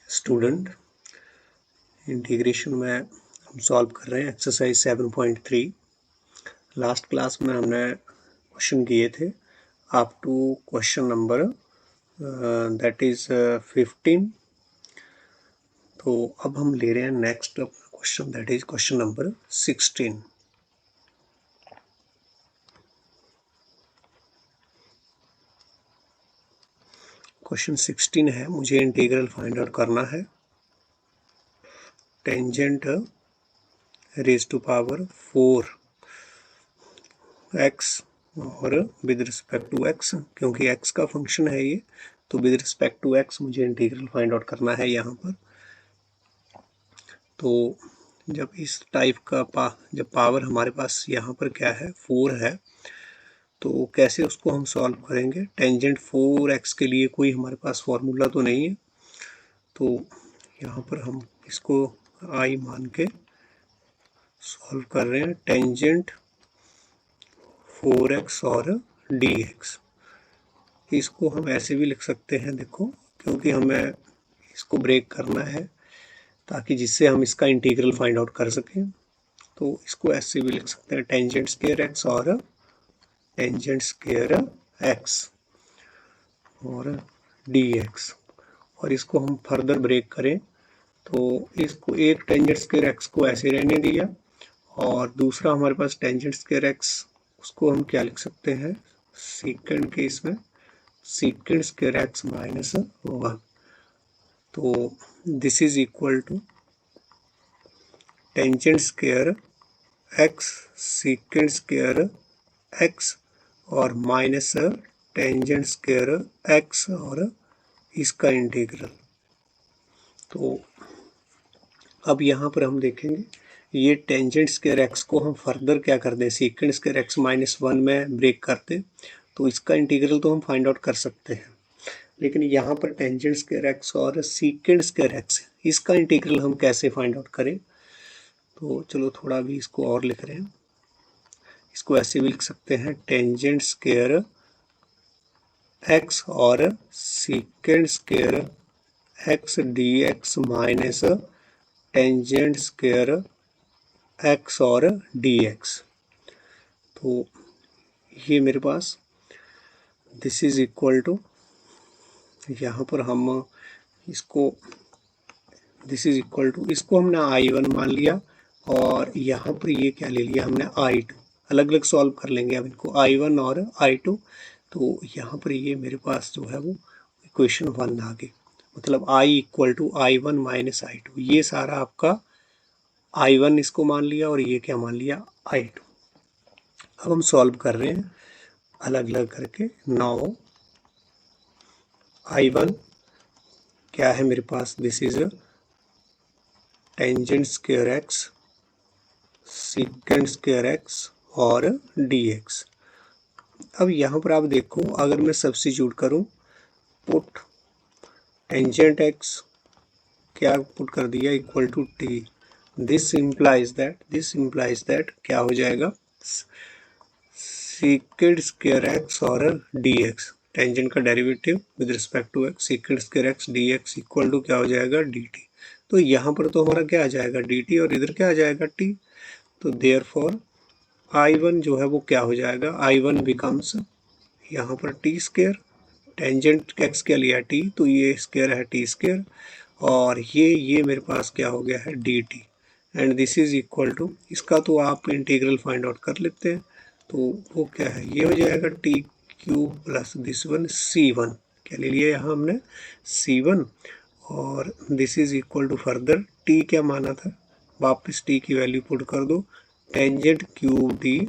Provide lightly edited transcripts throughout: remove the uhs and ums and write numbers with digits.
Student, integration में हम solve कर रहे हैं एक्सरसाइज 7.3। लास्ट क्लास में हमने क्वेश्चन किए थे up to question number that is 15। तो अब हम ले रहे हैं next question that is question number 16। Question 16 है, मुझे इंटीग्रल फाइंड आउट करना है tangent raise to power 4x और विद रिस्पेक्ट टू x, क्योंकि x का फंक्शन है ये, तो विद रिस्पेक्ट टू x मुझे इंटीग्रल फाइंड आउट करना है यहाँ पर। तो जब इस टाइप का जब पावर हमारे पास यहाँ पर क्या है 4 है, तो कैसे उसको हम सॉल्व करेंगे। टेंजेंट 4x के लिए कोई हमारे पास फॉर्मूला तो नहीं है, तो यहाँ पर हम इसको i मान के सॉल्व कर रहे हैं। टेंजेंट 4x और dx, इसको हम ऐसे भी लिख सकते हैं, देखो, क्योंकि हमें इसको ब्रेक करना है ताकि जिससे हम इसका इंटीग्रल फाइंड आउट कर सकें। तो इसको ऐसे भी लिख सकते हैं, टेंजेंट स्क्वायर x और टेंजेंट स्क्वायर x और dx। और इसको हम फर्दर ब्रेक करें तो इसको एक टेंजेंट स्क्वायर x को ऐसे रहने दिया, और दूसरा हमारे पास टेंजेंट स्क्वायर x, उसको हम क्या लिख सकते हैं, सेकंड केस में सेकंड स्क्वायर x माइनस 1। तो this is equal to tangent square x second square x और माइनस टेंजेंट स्क्वायर x और इसका इंटीग्रल। तो अब यहाँ पर हम देखेंगे ये टेंजेंट स्क्वायर x को हम फर्दर क्या कर दें, सेकंड स्क्वायर x माइनस 1 में ब्रेक करते, तो इसका इंटीग्रल तो हम फाइंड आउट कर सकते हैं। लेकिन यहाँ पर टेंजेंट स्क्वायर x और सेकंड स्क्वायर x, इसका इंटीग्रल हम कैसे फाइंड आउट करें। तो चलो थोड़ा भी इसको और लिख रहे हैं, इसको ऐसे भी लिख सकते हैं, टेंजेंट स्क्वायर x और second square x dx minus tangent square x और dx। तो ये मेरे पास दिस इज इक्वल टू, यहाँ पर हम इसको दिस इज इक्वल टू, इसको हमने i1 मान लिया और यहाँ पर ये क्या ले लिया हमने i2। अलग अलग सॉल्व कर लेंगे अब इनको, i1 और i2। तो यहाँ पर ये मेरे पास जो है वो इक्वेशन 1 आ गई, मतलब i equal to i1 minus i2। ये सारा आपका i1 इसको मान लिया और ये क्या मान लिया i2। अब हम सॉल्व कर रहे हैं अलग अलग करके। नाउ i1 क्या है मेरे पास, this is tangent square x second square x और dx। अब यहाँ पर आप देखो, अगर मैं सब्स्टिट्यूट करूँ, पुट टेंजेंट x क्या पुट कर दिया equal to t, this implies that क्या हो जाएगा, सेकंड स्क्वायर x और dx, टेंजेंट का derivative with respect to x, second square x dx equal to क्या हो जाएगा dt। तो यहाँ पर तो हमारा क्या आ जाएगा dt और इधर क्या आ जाएगा t। तो देयरफॉर i1 जो है वो क्या हो जाएगा, i1 बिकम्स यहाँ पर t स्क्वायर, टेंजेंट x क्या लिया t, तो ये स्क्वायर है t स्क्वायर, और ये मेरे पास क्या हो गया है dt, and this is equal to, इसका तो आप इंटीग्रल फाइंड आउट कर लेते हैं, तो वो क्या है, ये हो जाएगा T cube plus this one c1, क्या ले लिया यहाँ हमने c1, और this is equal to further t क्या माना था, वापस t की वैल्यू पुट कर दो, tangent cube T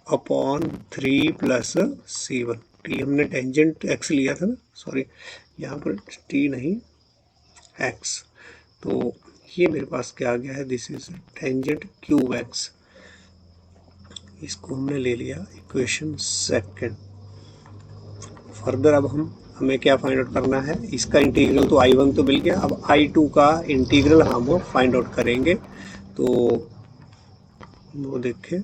upon 3 plus c1। T हमने टेंजेंट x लिया था ना, सॉरी यहाँ पर t नहीं x। तो ये मेरे पास क्या आ गया है, this is tangent cube x, इसको हमने ले लिया इक्वेशन सेकंड। फर्दर अब हमें क्या फाइंड आउट करना है, इसका इंटीग्रल तो i1 तो मिल गया, अब i2 का इंटीग्रल हम फाइंड आउट करेंगे। तो वो देखें,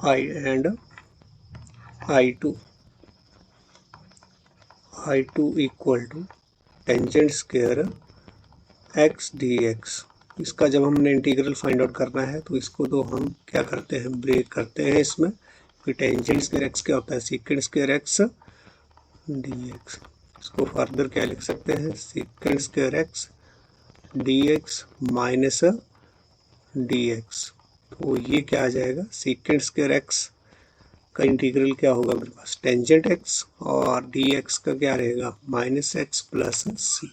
i and i2 equal to tangent square x D X. इसका जब हमने इंटीग्रल फाइंड आउट करना है तो इसको तो हम क्या करते हैं, ब्रेक करते हैं इसमें। फिर टेंजेंट स्क्वायर एक्स क्या होता है, secant square x D x. इसको फर्दर क्या लिख सकते हैं, secant square x D x minus D x. तो ये क्या आ जाएगा, सीकेंट स्क्वायर एक्स का इंटीग्रल क्या होगा मेरे पास, टेंजेंट एक्स, और डी एक्स का क्या रहेगा, माइनस एक्स प्लस सी।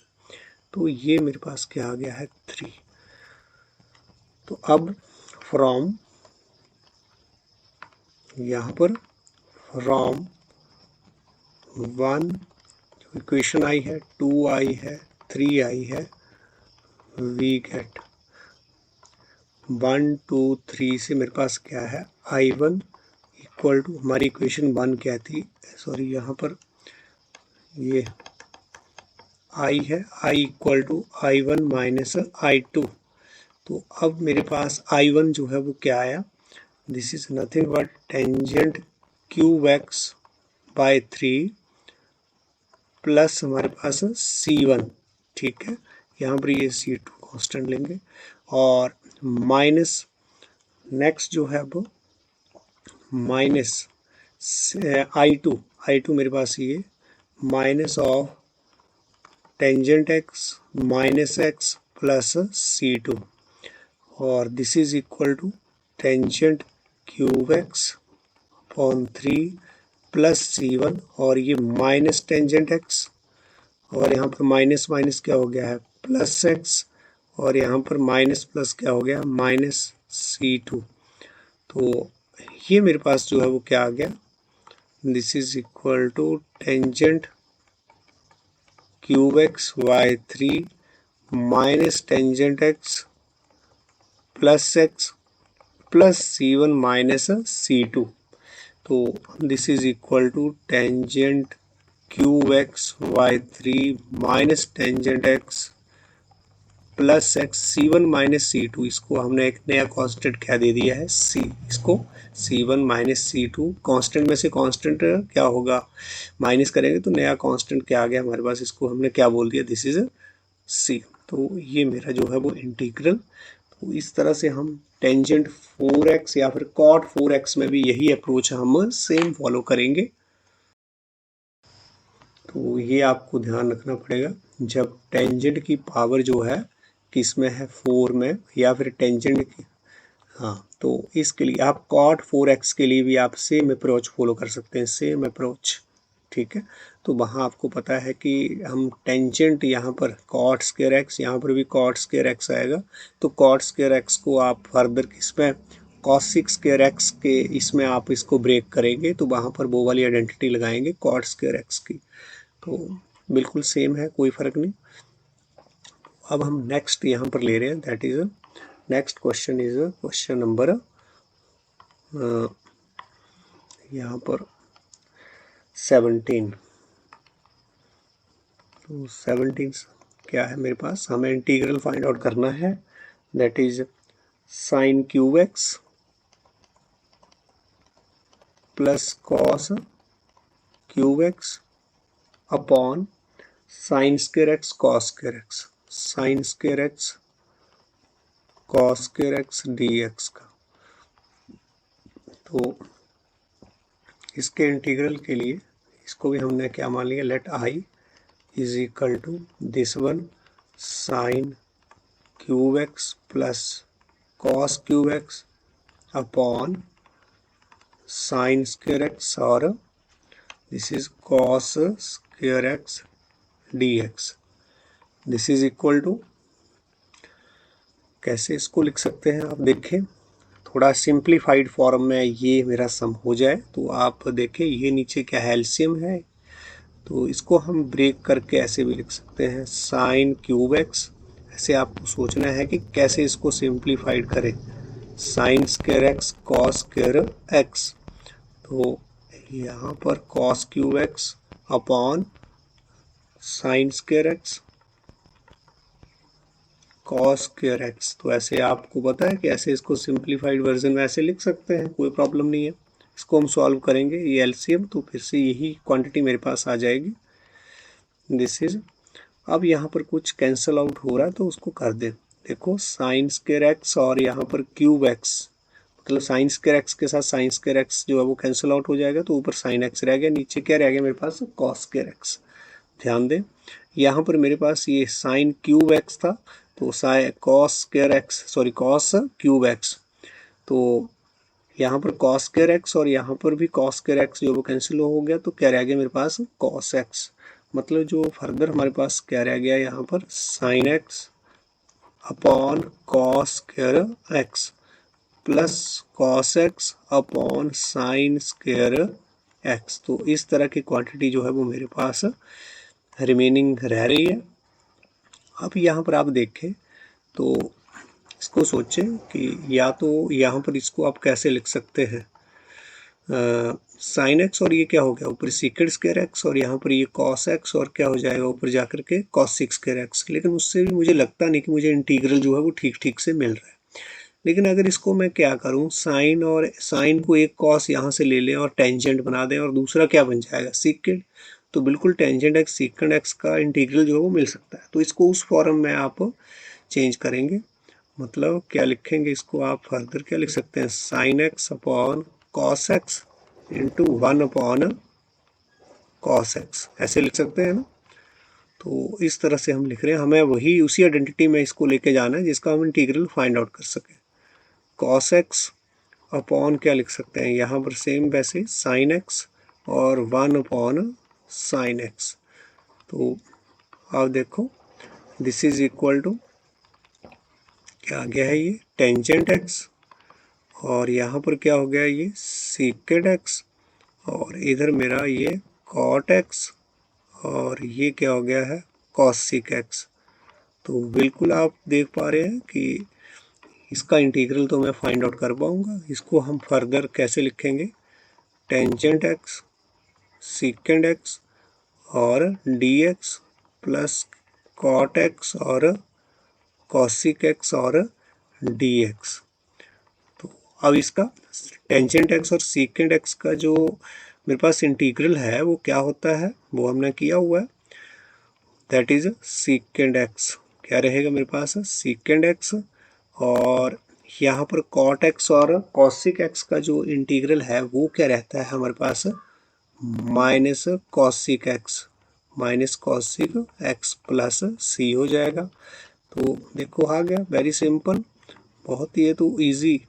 तो ये मेरे पास क्या आ गया है 3। तो अब फ्रॉम यहाँ पर फ्रॉम 1 इक्वेशन आई है, 2 आई है, 3 आई है, वी गेट 1 2 3 से मेरे पास क्या है, I1 इक्वल टू, हमारी इक्वेशन 1 क्या थी, सॉरी यहाँ पर ये I है, I equal to I1 minus I2। तो अब मेरे पास I1 जो है वो क्या आया, this is nothing but tangent cube X by 3 plus हमारे पास C1, ठीक है, यहाँ पर ये C2 कांस्टेंट लेंगे, और माइनस नेक्स्ट जो है वो माइनस I2 मेरे पास ये minus of tangent X minus X plus C2, और this is equal to tangent cube x upon 3 plus C1, और ये माइनस टेंजेंट एक्स, और यहाँ पर माइनस माइनस क्या हो गया है, प्लस एक्स, और यहाँ पर माइनस प्लस क्या हो गया, माइनस C2। तो ये मेरे पास जो है वो क्या आ गया, this is equal to tangent cube X by 3 minus tangent X plus C1 minus C2। तो this is equal to tangent cube X by 3 minus tangent X plus X, C1 minus C2, इसको हमने एक नया constant क्या दे दिया है, C, इसको C1 minus C2, constant में से कांस्टेंट क्या होगा, माइनस करेंगे तो नया कांस्टेंट क्या आ गया हमारे पास, इसको हमने क्या बोल दिया, दिस इज C। तो ये मेरा जो है वो इंटीग्रल। तो इस तरह से हम टेंजेंट 4x या फिर कॉट 4x में भी यही अप्रोच हम सेम फॉलो करेंगे। तो ये आपको ध्यान रखना पड़ेगा, जब टेंजेंट की पावर जो है किस में है, 4 में, या फिर टेंजेंट की, हाँ, तो इसके लिए आप कॉट 4x के लिए भी आप सेम अप्रोच फॉलो कर सकते हैं, सेम अप्रोच, ठीक है। तो वहाँ आपको पता है कि हम टेंजेंट यहाँ पर कॉट स्क्वायर एक्स, यहाँ पर भी कॉट स्क्वायर एक्स आएगा, तो कॉट स्क्वायर एक्स को आप फर्दर किसमें, कॉसिक स्क्वायर एक्स के इसमें आप इसको ब्रेक करेंगे, तो वहाँ पर वो वाली आइडेंटिटी लगाएंगे कॉट स्क्वायर एक्स की। तो बिल्कुल सेम है, कोई फर्क नहीं। अब हम नेक्स्ट यहाँ पर ले रहे हैं, that is next question is question number यहाँ पर 17। तो 17 क्या है मेरे पास, हमें इंटीग्रल फाइंड आउट करना है, that is sign cube x plus cos cube x upon sine square x cos square x, sign square x cos square x D x का। तो इसके इंटीग्रल के लिए इसको भी हमने क्या मान लिया, let I is equal to this one sine cube x plus cos cube x upon sine square x, और this is cos square x D x. This is equal to, कैसे इसको लिख सकते हैं आप देखें, थोड़ा सिंप्लीफाइड फॉर्म में ये मेरा सम हो जाए, तो आप देखें ये नीचे क्या है, एलसीएम है, तो इसको हम ब्रेक करके ऐसे भी लिख सकते हैं साइन क्यूब एक्स। ऐसे आपको सोचना है कि कैसे इसको सिंप्लीफाइड करें, sign square x cos square x, तो यहाँ पर cos cube x upon sine square x cos square x. तो ऐसे आपको पता है कि ऐसे इसको सिंप्लीफाइड वर्जन में ऐसे लिख सकते हैं, कोई प्रॉब्लम नहीं है। इसको हम सॉल्व करेंगे, ये एलसीएम, तो फिर से यही क्वांटिटी मेरे पास आ जाएगी, दिस इज, अब यहाँ पर कुछ कैंसिल आउट हो रहा है तो उसको कर दे। देखो साइन स्क्वायर एक्स और यहाँ पर क्यूब एक्स, मतलब साइन स्क्वायर एक्स के साथ साइन स्क्वायर एक्स जो है वो कैंसिल आउट हो जाएगा, तो ऊपर साइन एक्स रह गया, नीचे क्या रह गया मेरे पास, कॉस स्क्वायर एक्स। ध्यान दें यहाँ पर मेरे पास ये साइन क्यूब एक्स था, तो cos square x, sorry cos cube x, तो यहाँ पर कॉस स्क्वायर एक्स और यहाँ पर भी कॉस स्क्वायर एक्स जो वो कैंसिल हो गया, तो क्या रह गया मेरे पास, कॉस एक्स। मतलब जो फर्दर हमारे पास क्या रह गया यहाँ पर, sine x upon cos square x plus cos x upon sine square x. तो इस तरह की क्वांटिटी जो है वो मेरे पास रिमेनिंग रह रही है। अब यहाँ पर आप देखें तो इसको सोचें कि या तो यहाँ पर इसको आप कैसे लिख सकते हैं, साइन एक्स और ये क्या हो गया ऊपर सीकेंड स्क्वायर एक्स, और यहाँ पर ये कॉस एक्स और क्या हो जाएगा ऊपर जाकर के कॉस सिक्स स्क्वायर एक्स। लेकिन उससे भी मुझे लगता नहीं कि मुझे इंटीग्रल जो है वो ठीक ठीक से मिल रहा है। लेकिन अगर इसको मैं क्या करूँ, साइन और साइन को एक कॉस यहाँ से ले लें और टेंजेंट बना दें, और दूसरा क्या बन जाएगा, सीकेंड, तो बिल्कुल टेंजेंट एक्स सीकेंड एक्स का इंटीग्रल जो है वो मिल सकता है। तो इसको उस फॉर्म में आप चेंज करेंगे, मतलब क्या लिखेंगे इसको आप फर्दर क्या लिख सकते हैं, sine x upon cos x into 1 upon cos x, ऐसे लिख सकते हैं ना। तो इस तरह से हम लिख रहे हैं, हमें वही उसी आइडेंटिटी में इसको लेके जाना है जिसका हम इंटीग्रल फाइंड आउट कर सकें। कॉस एक्स अपॉन क्या लिख सकते हैं यहाँ पर सेम वैसे साइन एक्स और 1 अपॉन साइन एक्स। तो आप देखो दिस इज इक्वल टू क्या आ गया है, ये टेंजेंट एक्स, और यहाँ पर क्या हो गया ये सीकेंड एक्स, और इधर मेरा ये कॉट एक्स, और ये क्या हो गया है कॉसिक एक्स। तो बिल्कुल आप देख पा रहे हैं कि इसका इंटीग्रल तो मैं फाइंड आउट कर पाऊंगा। इसको हम फर्दर कैसे लिखेंगे, टेंजेंट एक्स सीकेंड एक्स और D X plus cot x और कॉसिक एक्स और डी एक्स। तो अब इसका टेंजेंट एक्स और सीकेंड एक्स का जो मेरे पास इंटीग्रल है वो क्या होता है, वो हमने किया हुआ है, दैट इज सीकेंड एक्स। क्या रहेगा मेरे पास, सीकेंड एक्स, और यहाँ पर कॉट एक्स और कॉसिक एक्स का जो इंटीग्रल है वो क्या रहता है हमारे पास, minus cosec x, minus cosec x plus C हो जाएगा। तो देखो आ गया, वेरी सिंपल, बहुत ही तो इजी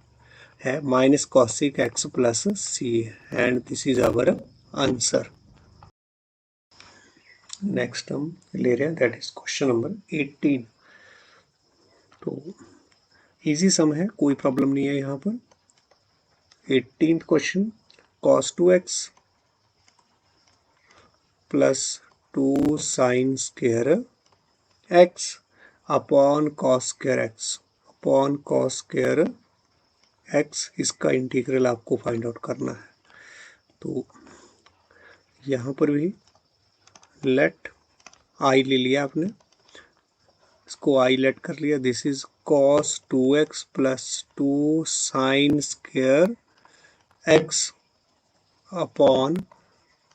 है, minus cosec x plus C, and this is our answer. Next हम ले रहे हैं दैट इज क्वेश्चन नंबर 18। तो इजी सम है, कोई प्रॉब्लम नहीं है यहाँ पर। 18th question, cos 2x plus 2 sign square x upon cos square x upon cos square x, इसका इंटीग्रल आपको फाइंड आउट करना है। तो यहाँ पर भी लेट आई ले लिया आपने, इसको आई लेट कर लिया, this is cos 2x plus 2 sign square x upon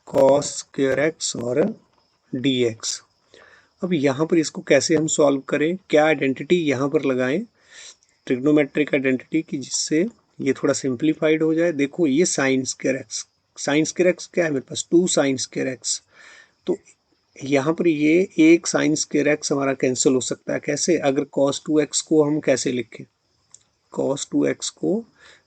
cos square x और dx। अब यहाँ पर इसको कैसे हम सॉल्व करें, क्या आइडेंटिटी यहाँ पर लगाएं, ट्रिग्नोमेट्रिक आइडेंटिटी की, जिससे ये थोड़ा सिंप्लीफाइड हो जाए। देखो ये sign square x, sign square x क्या है मेरे पास, 2 साइन स्क्वायर एक्स, तो यहाँ पर ये एक साइन स्क्वायर एक्स हमारा कैंसिल हो सकता है। कैसे, अगर cos 2x को हम कैसे लिखें, cos 2x को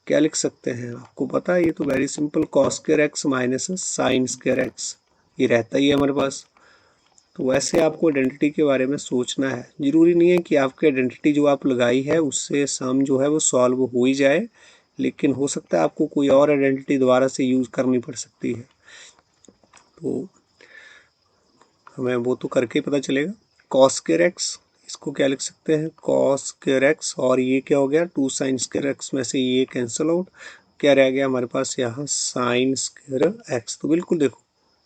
क्या लिख सकते हैं आपको पता है, ये तो very simple, cos square x minus sine square x, ये रहता ही है हमारे पास। तो वैसे आपको आइडेंटिटी के बारे में सोचना है, जरूरी नहीं है कि आपकी आइडेंटिटी जो आप लगाई है उससे सम जो है वो सॉल्व हो ही जाए, लेकिन हो सकता है आपको कोई और आइडेंटिटी दोबारा से यूज करनी पड़ सकती है, तो हमें वो तो करके पता चलेगा। कॉस स्क्वायर एक्स, इसको क्या लिख सकते हैं, कॉस स्क्वायर एक्स, और ये क्या हो गया 2 साइन स्क्वायर एक्स में से ये कैंसिल आउट, क्या रह गया हमारे पास यहाँ साइन स्क्वायर एक्स। तो बिल्कुल देखो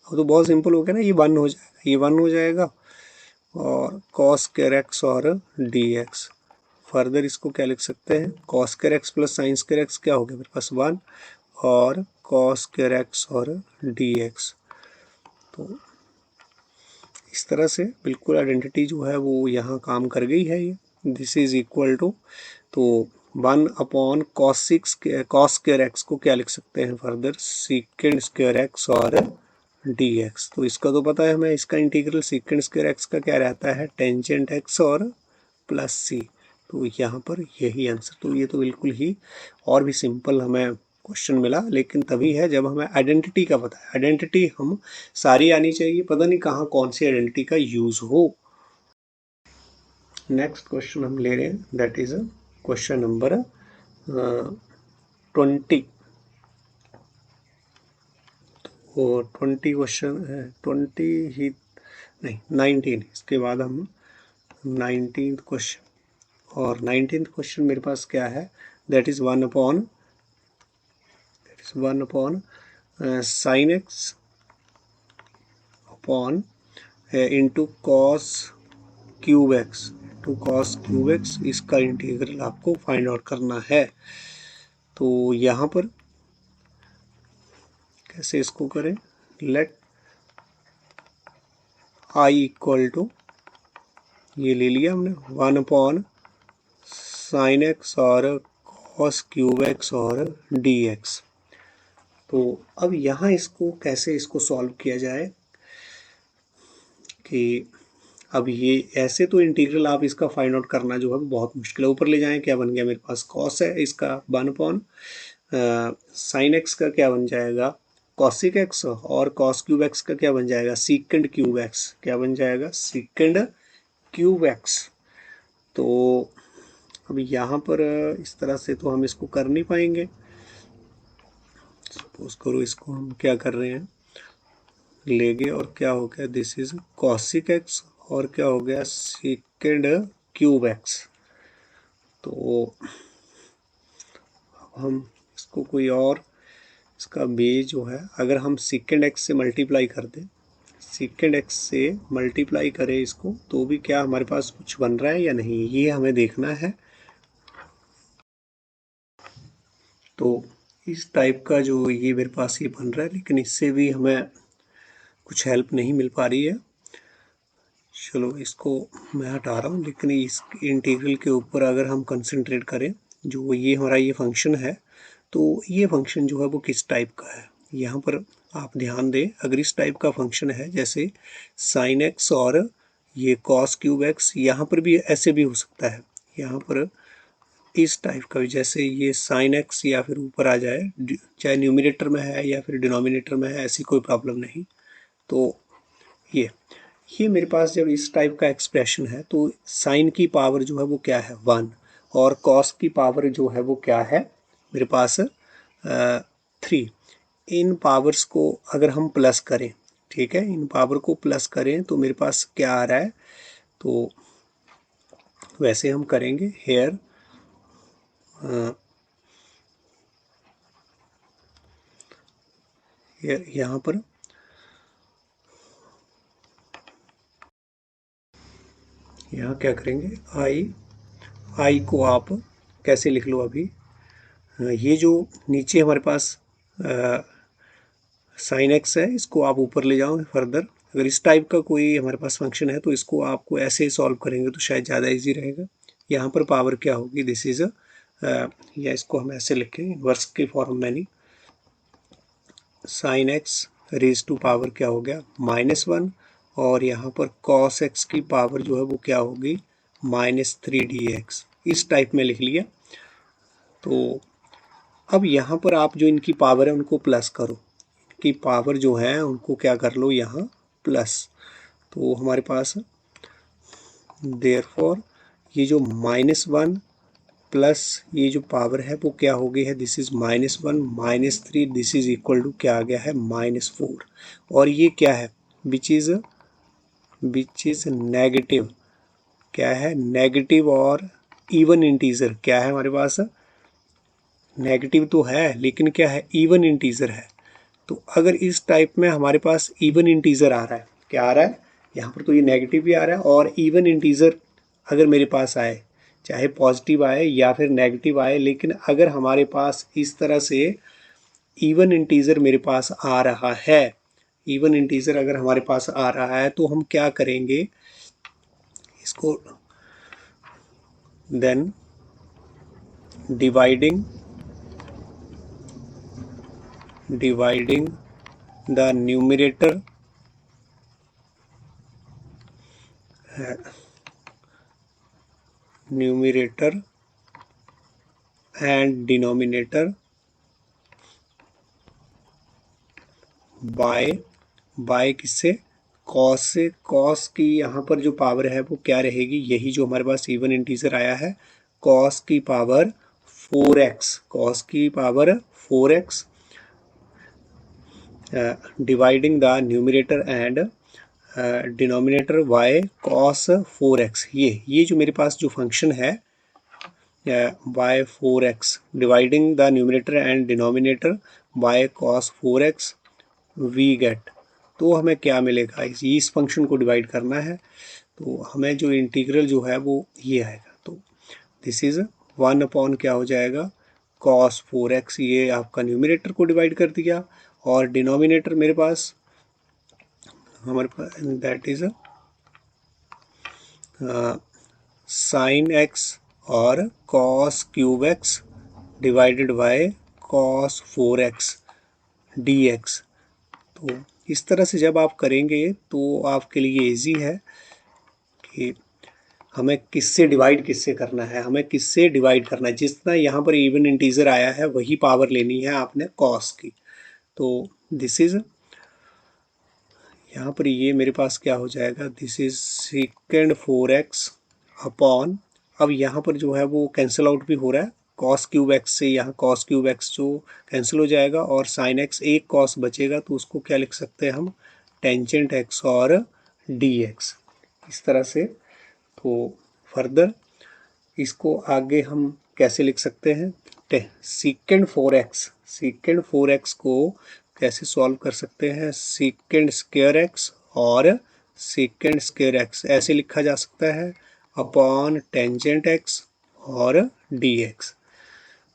अब तो बहुत सिंपल हो गया ना, ये 1 हो जाएगा, ये 1 हो जाएगा, और कॉस स्क्वायर एक्स और डी एक्स। फर्दर इसको क्या लिख सकते हैं, cos square x plus sign square x क्या हो गया मेरे पास 1, और कॉस स्क्वायर एक्स और डी एक्स। तो इस तरह से बिल्कुल आइडेंटिटी जो है वो यहाँ काम कर गई है। ये दिस इज इक्वल टू, तो 1/cos स्क्वायर एक्स को क्या लिख सकते हैं फर्दर, सीकेंड स्क्वायर एक्स और dx। तो इसका तो पता है हमें, इसका इंटीग्रल सीकेंड स्क्वायर एक्स का क्या रहता है, टेंजेंट एक्स और प्लस सी। तो यहाँ पर यही आंसर। तो ये तो बिल्कुल ही और भी सिंपल हमें क्वेश्चन मिला, लेकिन तभी है जब हमें आइडेंटिटी का पता है। आइडेंटिटी हम सारी आनी चाहिए, पता नहीं कहाँ कौन सी आइडेंटिटी का यूज हो। नेक्स्ट क्वेश्चन हम ले रहे हैं, दैट इज क्वेश्चन नंबर 20। और 20 क्वेश्चन है, 20 ही नहीं 19, इसके बाद हम 19th क्वेश्चन। और 19th क्वेश्चन मेरे पास क्या है, that is 1/sin x upon into cos cube x, इसका इंटीग्रल आपको फाइंड आउट करना है। तो यहाँ पर कैसे इसको करें, लेट i इक्वल टू, ये ले लिया हमने 1/sin x और cos क्यूब एक्स और dx। तो अब यहाँ इसको कैसे इसको सॉल्व किया जाए, कि अब ये ऐसे तो इंटीग्रल आप इसका फाइंड आउट करना जो है बहुत मुश्किल है। ऊपर ले जाएं, क्या बन गया मेरे पास, cos है, इसका 1/sin x का क्या बन जाएगा, cosic x, और cos क्यूब एक्स का क्या बन जाएगा, सीकेंड क्यूब एक्स, क्या बन जाएगा, सीकेंड क्यूब एक्स। तो अब यहाँ पर इस तरह से तो हम इसको कर नहीं पाएंगे। सपोज करो इसको हम क्या कर रहे हैं, ले गए और क्या हो गया, दिस इज cosic x और क्या हो गया, सीकेंड क्यूब एक्स। तो अब हम इसको कोई और, इसका बेस जो है, अगर हम सीकेंड एक्स से मल्टीप्लाई कर दें, सीकेंड एक्स से मल्टीप्लाई करें इसको, तो भी क्या हमारे पास कुछ बन रहा है या नहीं, ये हमें देखना है। तो इस टाइप का जो ये मेरे पास ये बन रहा है, लेकिन इससे भी हमें कुछ हेल्प नहीं मिल पा रही है। चलो इसको मैं हटा रहा हूँ, लेकिन इस इंटीग्रल के ऊपर अगर हम कंसंट्रेट करें, जो ये हमारा ये फंक्शन है, तो ये फंक्शन जो है वो किस टाइप का है, यहाँ पर आप ध्यान दें। अगर इस टाइप का फंक्शन है, जैसे sin x और ये cos क्यूब एक्स, यहाँ पर भी ऐसे भी हो सकता है, यहाँ पर इस टाइप का, जैसे ये sin x या फिर ऊपर आ जाए, चाहे न्यूमिनेटर में है या फिर डिनोमिनेटर में है, ऐसी कोई प्रॉब्लम नहीं। तो ये मेरे पास जब इस टाइप का एक्सप्रेशन है, तो साइन की पावर जो है वो क्या है, 1, और कॉस की पावर जो है वो क्या है मेरे पास 3। इन पावर्स को अगर हम प्लस करें, ठीक है, इन पावर को प्लस करें तो मेरे पास क्या आ रहा है, तो वैसे हम करेंगे हेयर यहाँ पर यहाँ क्या करेंगे, आई को आप कैसे लिख लो, अभी ये जो नीचे हमारे पास साइन एक्स है, इसको आप ऊपर ले जाओ फर्दर। अगर इस टाइप का कोई हमारे पास फंक्शन है, तो इसको आपको ऐसे सॉल्व करेंगे तो शायद ज़्यादा इजी रहेगा। यहाँ पर पावर क्या होगी, दिस इज या इसको हम ऐसे लिखें इन्वर्स के फॉर्म में, नहीं, sine X raise to power क्या हो गया, -1, और यहाँ पर कॉस एक्स की पावर जो है वो क्या होगी, -3dx। इस टाइप में लिख लिया। तो अब यहाँ पर आप जो इनकी पावर है उनको प्लस करो, इनकी पावर जो है उनको क्या कर लो यहाँ प्लस। तो हमारे पास देयरफॉर ये जो -1 प्लस ये जो पावर है वो क्या हो गई है, this is -1 -3, this is equal to क्या आ गया है, -4। और ये क्या है, विच इज नेगेटिव, क्या है, नेगेटिव और इवन इंटीजर, क्या है हमारे पास, नेगेटिव तो है लेकिन क्या है, इवन इंटीजर है। तो अगर इस टाइप में हमारे पास इवन इंटीजर आ रहा है, क्या आ रहा है, यहाँ पर तो ये नेगेटिव भी आ रहा है, और इवन इंटीजर अगर मेरे पास आए, चाहे पॉजिटिव आए या फिर नेगेटिव आए, लेकिन अगर हमारे पास इस तरह से इवन इंटीजर मेरे पास आ रहा है, इवन इंटीजर अगर हमारे पास आ रहा है तो हम क्या करेंगे, इसको then dividing the numerator and denominator by किससे, कॉस से। कॉस की यहाँ पर जो पावर है वो क्या रहेगी, यही जो हमारे पास इवन इंटीजर आया है, कॉस की पावर 4x, कॉस की power 4x dividing the numerator and denominator by cos 4x। ये जो मेरे पास जो फंक्शन है by 4x dividing the numerator and denominator by cos 4x we get. तो हमें क्या मिलेगा, इस फंक्शन को डिवाइड करना है तो हमें जो इंटीग्रल जो है वो ये आएगा। तो दिस इज 1 अपॉन क्या हो जाएगा, कॉस 4x, ये आपका न्यूमरेटर को डिवाइड कर दिया, और डिनोमिनेटर मेरे पास हमारे पास दैट इज साइन एक्स और cos cube x divided by cos 4x dx। तो इस तरह से जब आप करेंगे तो आपके लिए इजी है कि हमें किससे करना है, जितना यहाँ पर इवन इंटीजर आया है वही पावर लेनी है आपने कॉस की। तो दिस इज, यहाँ पर ये मेरे पास क्या हो जाएगा, this is second 4x upon, अब यहाँ पर जो है वो कैंसिल आउट भी हो रहा है, कॉस क्यूब एक्स से यहाँ कॉस क्यूब एक्स जो कैंसिल हो जाएगा और साइन एक्स, एक कॉस बचेगा तो उसको क्या लिख सकते हैं हम, टेंजेंट एक्स और डी एक्स, इस तरह से। तो फर्दर इसको आगे हम कैसे लिख सकते हैं, सीकेंड 4x को कैसे सॉल्व कर सकते हैं, सीकेंड स्क्वायर एक्स और सीकेंड स्क्वायर एक्स ऐसे लिखा जा सकता है अपॉन टेंजेंट एक्स और D x.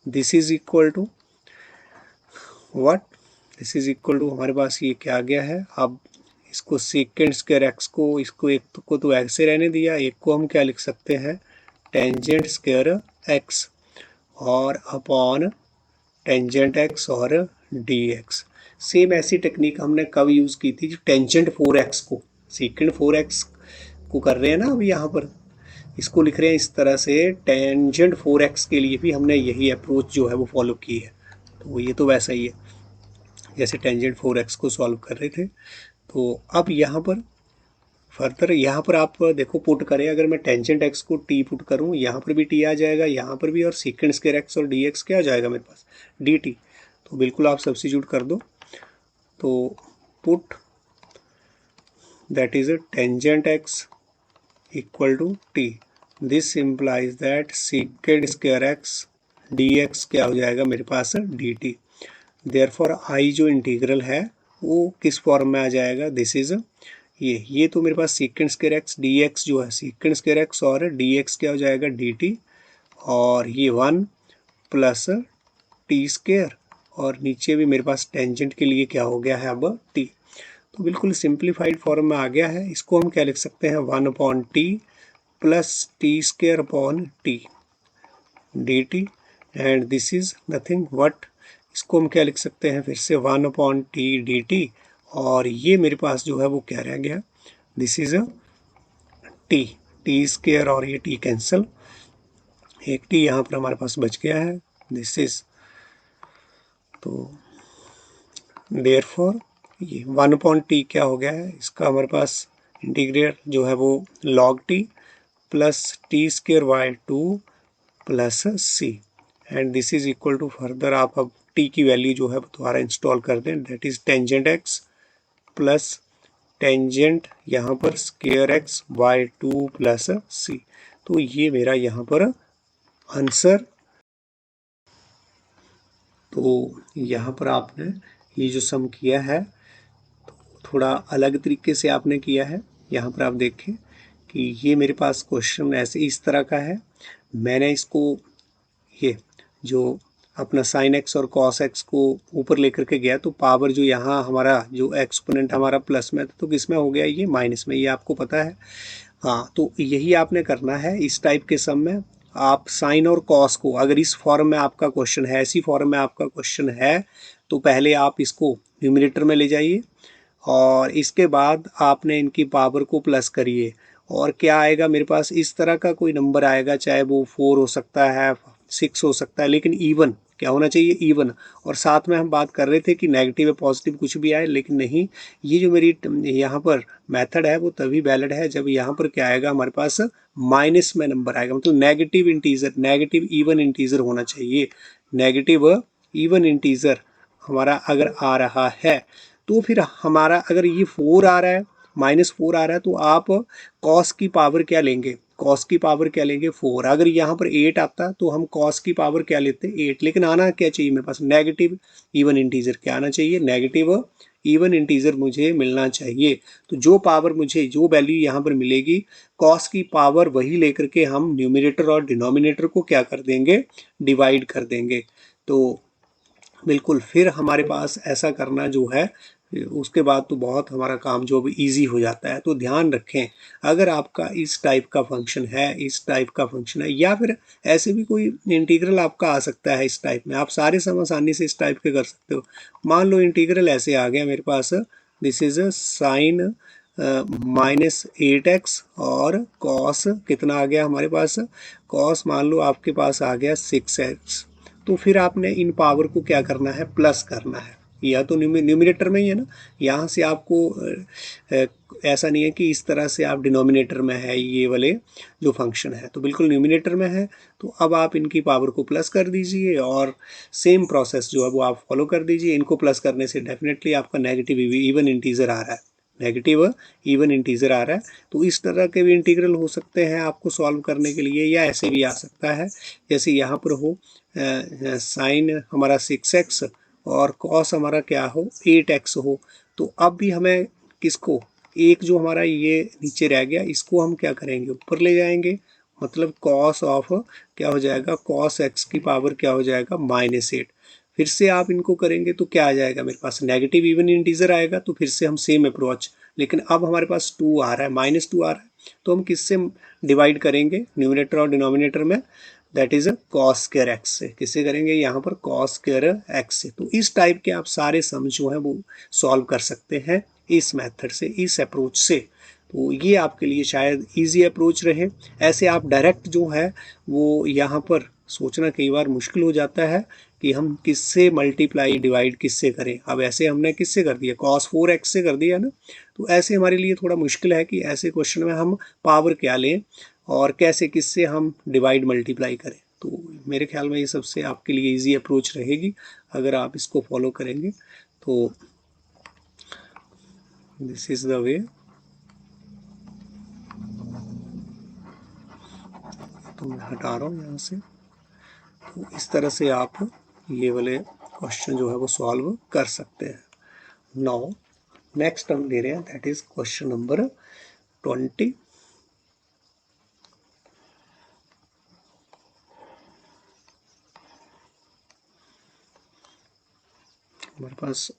This is equal to what, this is equal to हमारे पास ये क्या आ गया है, अब इसको सीकेंड स्क्वायर एक्स को, इसको एक को तो ऐसे रहने दिया, एक को हम क्या लिख सकते हैं, टेंजेंट स्क्वायर एक्स और अपॉन टेंजेंट एक्स और डी एक्स। सेम ऐसी टेक्निक हमने कब यूज़ की थी, टेंजेंट 4x को, सीकेंड 4x को कर रहे हैं ना, अभी यहाँ पर इसको लिख रहे हैं इस तरह से, टेंजेंट 4x के लिए भी हमने यही अप्रोच जो है वो फॉलो की है। तो ये तो वैसा ही है जैसे टेंजेंट 4x को सॉल्व कर रहे थे। तो अब यहाँ पर फर्दर, यहाँ पर आप देखो पुट करें, अगर मैं टेंजेंट एक्स को टी पुट करूँ, यहाँ पर भी टी आ जाएगा, यहाँ पर भी, और सीकेंड स्क्वायर एक्स और डी एक्स क्या आ जाएगा मेरे पास, डी टी। तो बिल्कुल आप सब्स्टिट्यूट कर दो, तो put that is tangent X equal to T, this implies that secant square x D x क्या हो जाएगा मेरे पास, डी टी। देयरफॉर आई जो इंटीग्रल है वो किस फॉर्म में आ जाएगा, दिस इज ये तो मेरे पास secant square x D x जो है, सीकेंड स्क्वायर एक्स और डी एक्स क्या हो जाएगा, डी टी, और ये 1 प्लस टी स्क्वायर, और नीचे भी मेरे पास टेंजेंट के लिए क्या हो गया है अब टी। तो बिल्कुल सिंप्लीफाइड फॉर्म में आ गया है, इसको हम क्या लिख सकते हैं, 1 upon T plus T square upon T D T, and this is nothing but, इसको हम क्या लिख सकते हैं फिर से, 1 अपॉन टी डी टी, और ये मेरे पास जो है वो क्या रह गया, दिस इज टी स्क्वायर और ये टी कैंसिल, एक टी यहाँ पर हमारे पास बच गया है, दिस इज, तो देयरफॉर ये 1 अपॉन टी क्या हो गया है, इसका हमारे पास इंटीग्रेट जो है वो log T plus T square by 2 plus C, and this is equal to, further आप अब टी की वैल्यू जो है दोबारा इंस्टॉल कर दें, that is tangent X plus tangent यहाँ पर square x bye 2 plus C. तो ये मेरा यहाँ पर आंसर, तो यहाँ पर आपने ये जो सम किया है तो थोड़ा अलग तरीके से आपने किया है। यहाँ पर आप देखें कि ये मेरे पास क्वेश्चन ऐसे इस तरह का है, मैंने इसको ये जो अपना साइन एक्स और कॉस एक्स को ऊपर लेकर के गया, तो पावर जो यहाँ हमारा जो एक्सपोनेंट हमारा प्लस में था तो किस में हो गया, ये माइनस में, ये आपको पता है। हाँ, तो यही आपने करना है इस टाइप के सम में। आप साइन और कॉस को, अगर इस फॉर्म में आपका क्वेश्चन है, ऐसी फॉर्म में आपका क्वेश्चन है, तो पहले आप इसको न्यूमरेटर में ले जाइए और इसके बाद आपने इनकी पावर को प्लस करिए, और क्या आएगा मेरे पास, इस तरह का कोई नंबर आएगा, चाहे वो 4 हो सकता है, 6 हो सकता है, लेकिन इवन क्या होना चाहिए, इवन। और साथ में हम बात कर रहे थे कि नेगेटिव या पॉजिटिव कुछ भी आए, लेकिन नहीं, ये जो मेरी यहाँ पर मेथड है वो तभी वैलिड है जब यहाँ पर क्या आएगा हमारे पास, माइनस में नंबर आएगा, मतलब negative integer, negative even integer होना चाहिए। नेगेटिव इवन इंटीजर हमारा अगर आ रहा है, तो फिर हमारा अगर ये 4 आ रहा है, -4 आ रहा है, तो आप कॉस की पावर क्या लेंगे, कॉस की पावर क्या लेंगे, 4। अगर यहाँ पर 8 आता तो हम कॉस की पावर क्या लेते, 8। लेकिन आना क्या चाहिए मेरे पास, नेगेटिव इवन इंटीजर, क्या आना चाहिए, नेगेटिव इवन इंटीजर मुझे मिलना चाहिए। तो जो पावर मुझे, जो वैल्यू यहाँ पर मिलेगी, कॉस की पावर वही लेकर के हम न्यूमिनेटर और डिनोमिनेटर को क्या कर देंगे, डिवाइड कर देंगे। तो बिल्कुल फिर हमारे पास ऐसा करना जो है, उसके बाद तो बहुत हमारा काम जो भी इजी हो जाता है। तो ध्यान रखें, अगर आपका इस टाइप का फंक्शन है, इस टाइप का फंक्शन है, या फिर ऐसे भी कोई इंटीग्रल आपका आ सकता है इस टाइप में, आप सारे सम आसानी से इस टाइप के कर सकते हो। मान लो इंटीग्रल ऐसे आ गया मेरे पास, दिस इज साइन -8x और कॉस कितना आ गया हमारे पास, कॉस मान लो आपके पास आ गया 6x। तो फिर आपने इन पावर को क्या करना है, प्लस करना है, या तो न्यूमिनेटर में ही है ना, यहाँ से आपको ऐसा नहीं है कि इस तरह से आप डिनोमिनेटर में है ये वाले जो फंक्शन है, तो बिल्कुल न्यूमिनेटर में है। तो अब आप इनकी पावर को प्लस कर दीजिए और सेम प्रोसेस जो है वो आप फॉलो कर दीजिए। इनको प्लस करने से डेफिनेटली आपका नेगेटिव इवन इंटीजर आ रहा है, नेगेटिव इवन इंटीजर आ रहा है। तो इस तरह के भी इंटीग्रल हो सकते हैं आपको सॉल्व करने के लिए, या ऐसे भी आ सकता है जैसे यहाँ पर हो साइन हमारा 6x और कॉस हमारा क्या हो 8x हो। तो अब भी हमें किसको, एक जो हमारा ये नीचे रह गया, इसको हम क्या करेंगे, ऊपर ले जाएंगे, मतलब कॉस ऑफ क्या हो जाएगा, कॉस x की पावर क्या हो जाएगा, -8। फिर से आप इनको करेंगे तो क्या आ जाएगा मेरे पास, नेगेटिव इवन इंटीजर आएगा। तो फिर से हम सेम अप्रोच, लेकिन अब हमारे पास 2 आ रहा है, -2 आ रहा है, तो हम किससे डिवाइड करेंगे, न्यूमिनेटर और डिनोमिनेटर में, that is cos square x से। किससे करेंगे, यहाँ पर कॉस स्क्वायर एक्स से। तो इस टाइप के आप सारे सम जो हैं वो सॉल्व कर सकते हैं इस मेथड से, इस अप्रोच से। तो ये आपके लिए शायद इजी अप्रोच रहे। ऐसे आप डायरेक्ट जो है वो यहाँ पर सोचना कई बार मुश्किल हो जाता है कि हम किससे मल्टीप्लाई डिवाइड किससे करें। अब ऐसे हमने किससे कर दिया, cos 4x से कर दिया ना। तो ऐसे हमारे लिए थोड़ा मुश्किल है कि ऐसे क्वेश्चन में हम पावर क्या लें और कैसे किससे हम डिवाइड मल्टीप्लाई करें। तो मेरे ख्याल में ये सबसे आपके लिए इजी अप्रोच रहेगी अगर आप इसको फॉलो करेंगे। तो दिस इज़ द वे। तो मैं हटा रहा हूँ यहाँ से। तो इस तरह से आप ये वाले क्वेश्चन जो है वो सॉल्व कर सकते हैं। नाउ नेक्स्ट हम ले रहे हैं, दैट इज क्वेश्चन नंबर 20। हमारे पास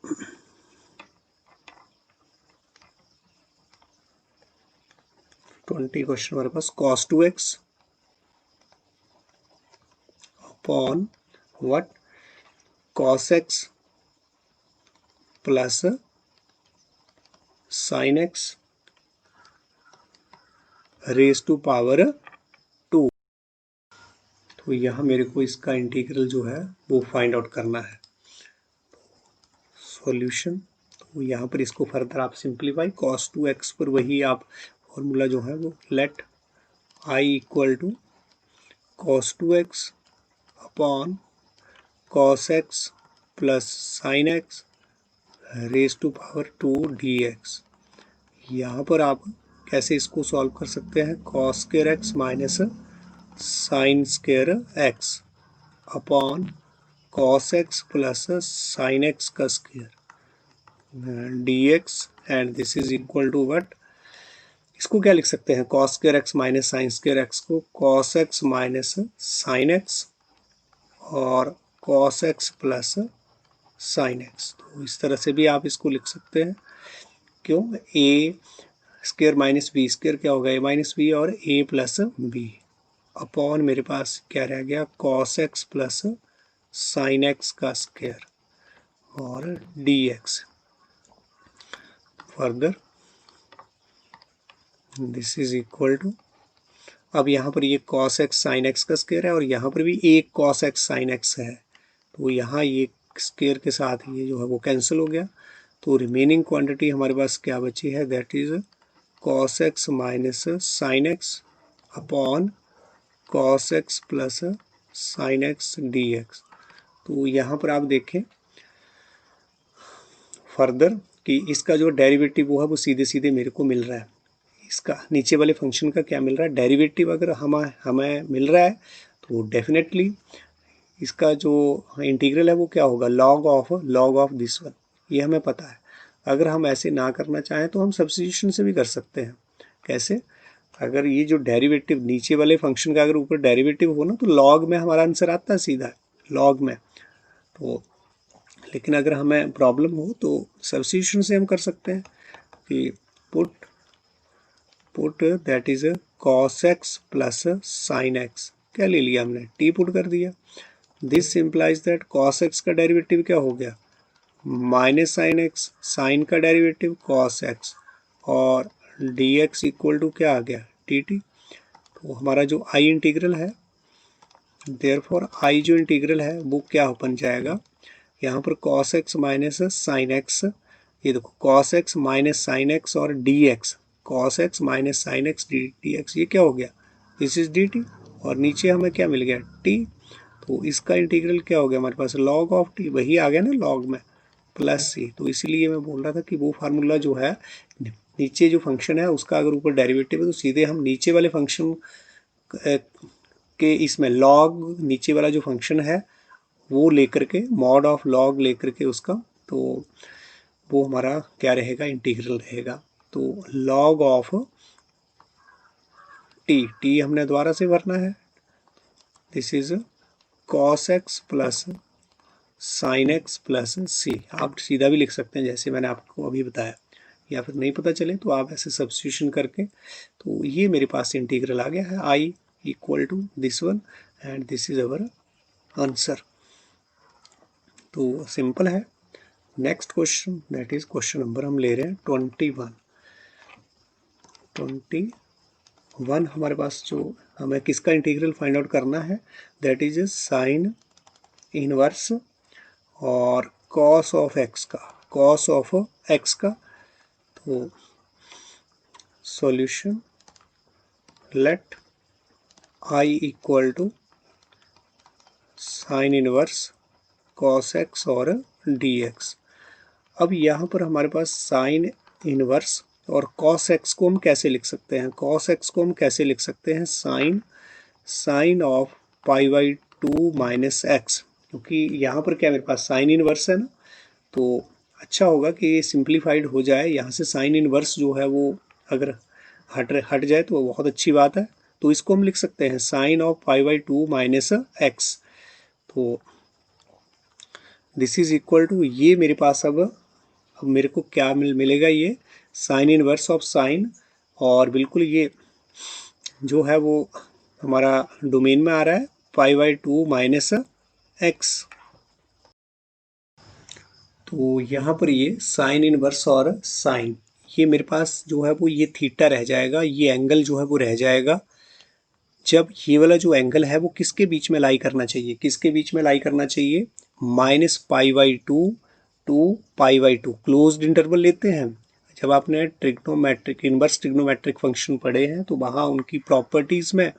20 क्वेश्चन हमारे पास, cos 2x upon what, cos x plus sin x raise to power 2। तो यहाँ मेरे को इसका इंटीग्रल जो है वो फाइंड आउट करना है। सॉल्यूशन, तो यहाँ पर इसको फर्दर आप सिंप्लीफाई, cos 2x पर वही आप फॉर्मूला जो है वो let I equal to cos 2x upon cos x plus sin x raise to power 2 dx। यहाँ पर आप कैसे इसको सॉल्व कर सकते हैं, cos square x minus sine square x upon cos x plus sin x का square dx, and this is equal to what, इसको क्या लिख सकते हैं, cos square x minus sine square x को cos x minus sine x और cos x plus sine X. तो इस तरह से भी आप इसको लिख सकते हैं। क्यों, ए स्क्वायर माइनस बी स्क्वायर क्या होगा, ए माइनस बी और ए प्लस बी अपॉन मेरे पास क्या रह गया, cos x plus sine X का स्क्वायर और D X. Further this is equal to, अब यहाँ पर ये कॉस एक्स साइन एक्स का स्क्वायर है और यहाँ पर भी एक कॉस एक्स साइन एक्स है, तो यहाँ ये स्क्वायर के साथ ये जो है वो कैंसिल हो गया। तो रिमेनिंग क्वांटिटी हमारे पास क्या बची है, that is cos x minus sine x upon cos x plus sine x D x. तो यहाँ पर आप देखें फर्दर कि इसका जो डेरिवेटिव वो है वो सीधे सीधे मेरे को मिल रहा है। इसका नीचे वाले फंक्शन का क्या मिल रहा है, डेरिवेटिव अगर हमें मिल रहा है तो डेफिनेटली इसका जो इंटीग्रल है वो क्या होगा, लॉग ऑफ दिस वन, ये हमें पता है। अगर हम ऐसे ना करना चाहें तो हम सब्स्टिट्यूशन से भी कर सकते हैं। कैसे, अगर ये जो डेरिवेटिव नीचे वाले फंक्शन का अगर ऊपर डेरिवेटिव हो ना तो लॉग में हमारा आंसर आता है सीधा लॉग में। तो लेकिन अगर हमें प्रॉब्लम हो तो सब्स्टिट्यूशन से हम कर सकते हैं कि put that is cos x plus sine x, क्या ले लिया हमने, टी पुट कर दिया। This implies that cos x का डेरिवेटिव क्या हो गया, माइनस साइन एक्स, साइन का डेरिवेटिव कॉस एक्स और डी एक्स इक्वल टू क्या आ गया, टी टी। तो हमारा जो आई इंटीग्रल है, देयरफॉर आई जो इंटीग्रल है वो क्या बन जाएगा, यहाँ पर cos x minus sine x, ये देखो cos x minus sine x और D x, cos x minus sine x D x, ये क्या हो गया, दिस इज डी टी और नीचे हमें क्या मिल गया, टी। तो इसका इंटीग्रल क्या हो गया हमारे पास, लॉग ऑफ टी, वही आ गया ना लॉग में प्लस सी। तो इसीलिए मैं बोल रहा था कि वो फार्मूला जो है नीचे जो फंक्शन है उसका अगर ऊपर डेरिवेटिव है तो सीधे हम नीचे वाले फंक्शन के इसमें लॉग नीचे वाला जो फंक्शन है वो लेकर के मॉड ऑफ लॉग लेकर के उसका, तो वो हमारा क्या रहेगा, इंटीग्रल रहेगा। तो लॉग ऑफ टी हमने दोबारा से भरना है, this is cos x plus sine x plus C. आप सीधा भी लिख सकते हैं जैसे मैंने आपको अभी बताया, या फिर नहीं पता चले तो आप ऐसे सब्स्टिट्यूशन करके, तो ये मेरे पास इंटीग्रल आ गया है I equal to this one and this is our answer. तो सिंपल है। Next question that is question number हम ले रहे हैं 21 हमारे पास जो हमें किसका इंटीग्रल फाइंड आउट करना है, दैट इज साइन इनवर्स और कॉस ऑफ एक्स का। तो solution let I equal to sine inverse cos X और डी एक्स। अब यहाँ पर हमारे पास साइन इनवर्स और कॉस एक्स को हम कैसे लिख सकते हैं, कॉस एक्स को हम कैसे लिख सकते हैं, sine of pi by 2 minus X, क्योंकि यहाँ पर क्या मेरे पास साइन इनवर्स है ना, तो अच्छा होगा कि ये सिंप्लीफाइड हो जाए, यहाँ से साइन इनवर्स जो है वो अगर हट जाए तो बहुत अच्छी बात है। तो इसको हम लिख सकते हैं sine of pi by 2 minus X. तो दिस इज इक्वल टू, ये मेरे पास अब मेरे को क्या मिलेगा, ये साइन इनवर्स ऑफ साइन, और बिल्कुल ये जो है वो हमारा डोमेन में आ रहा है पाई बाई 2 माइनस एक्स। तो यहाँ पर ये साइन इनवर्स और साइन, ये मेरे पास जो है वो ये थीटा रह जाएगा, ये एंगल जो है वो रह जाएगा। जब ये वाला जो एंगल है वो किसके बीच में लाई करना चाहिए, किसके बीच में लाई करना चाहिए, minus pi by 2 to pi by 2 closed interval लेते हैं। जब आपने ट्रिग्नोमेट्रिक इनवर्स ट्रिग्नोमेट्रिक फंक्शन पढ़े हैं तो वहाँ उनकी प्रॉपर्टीज में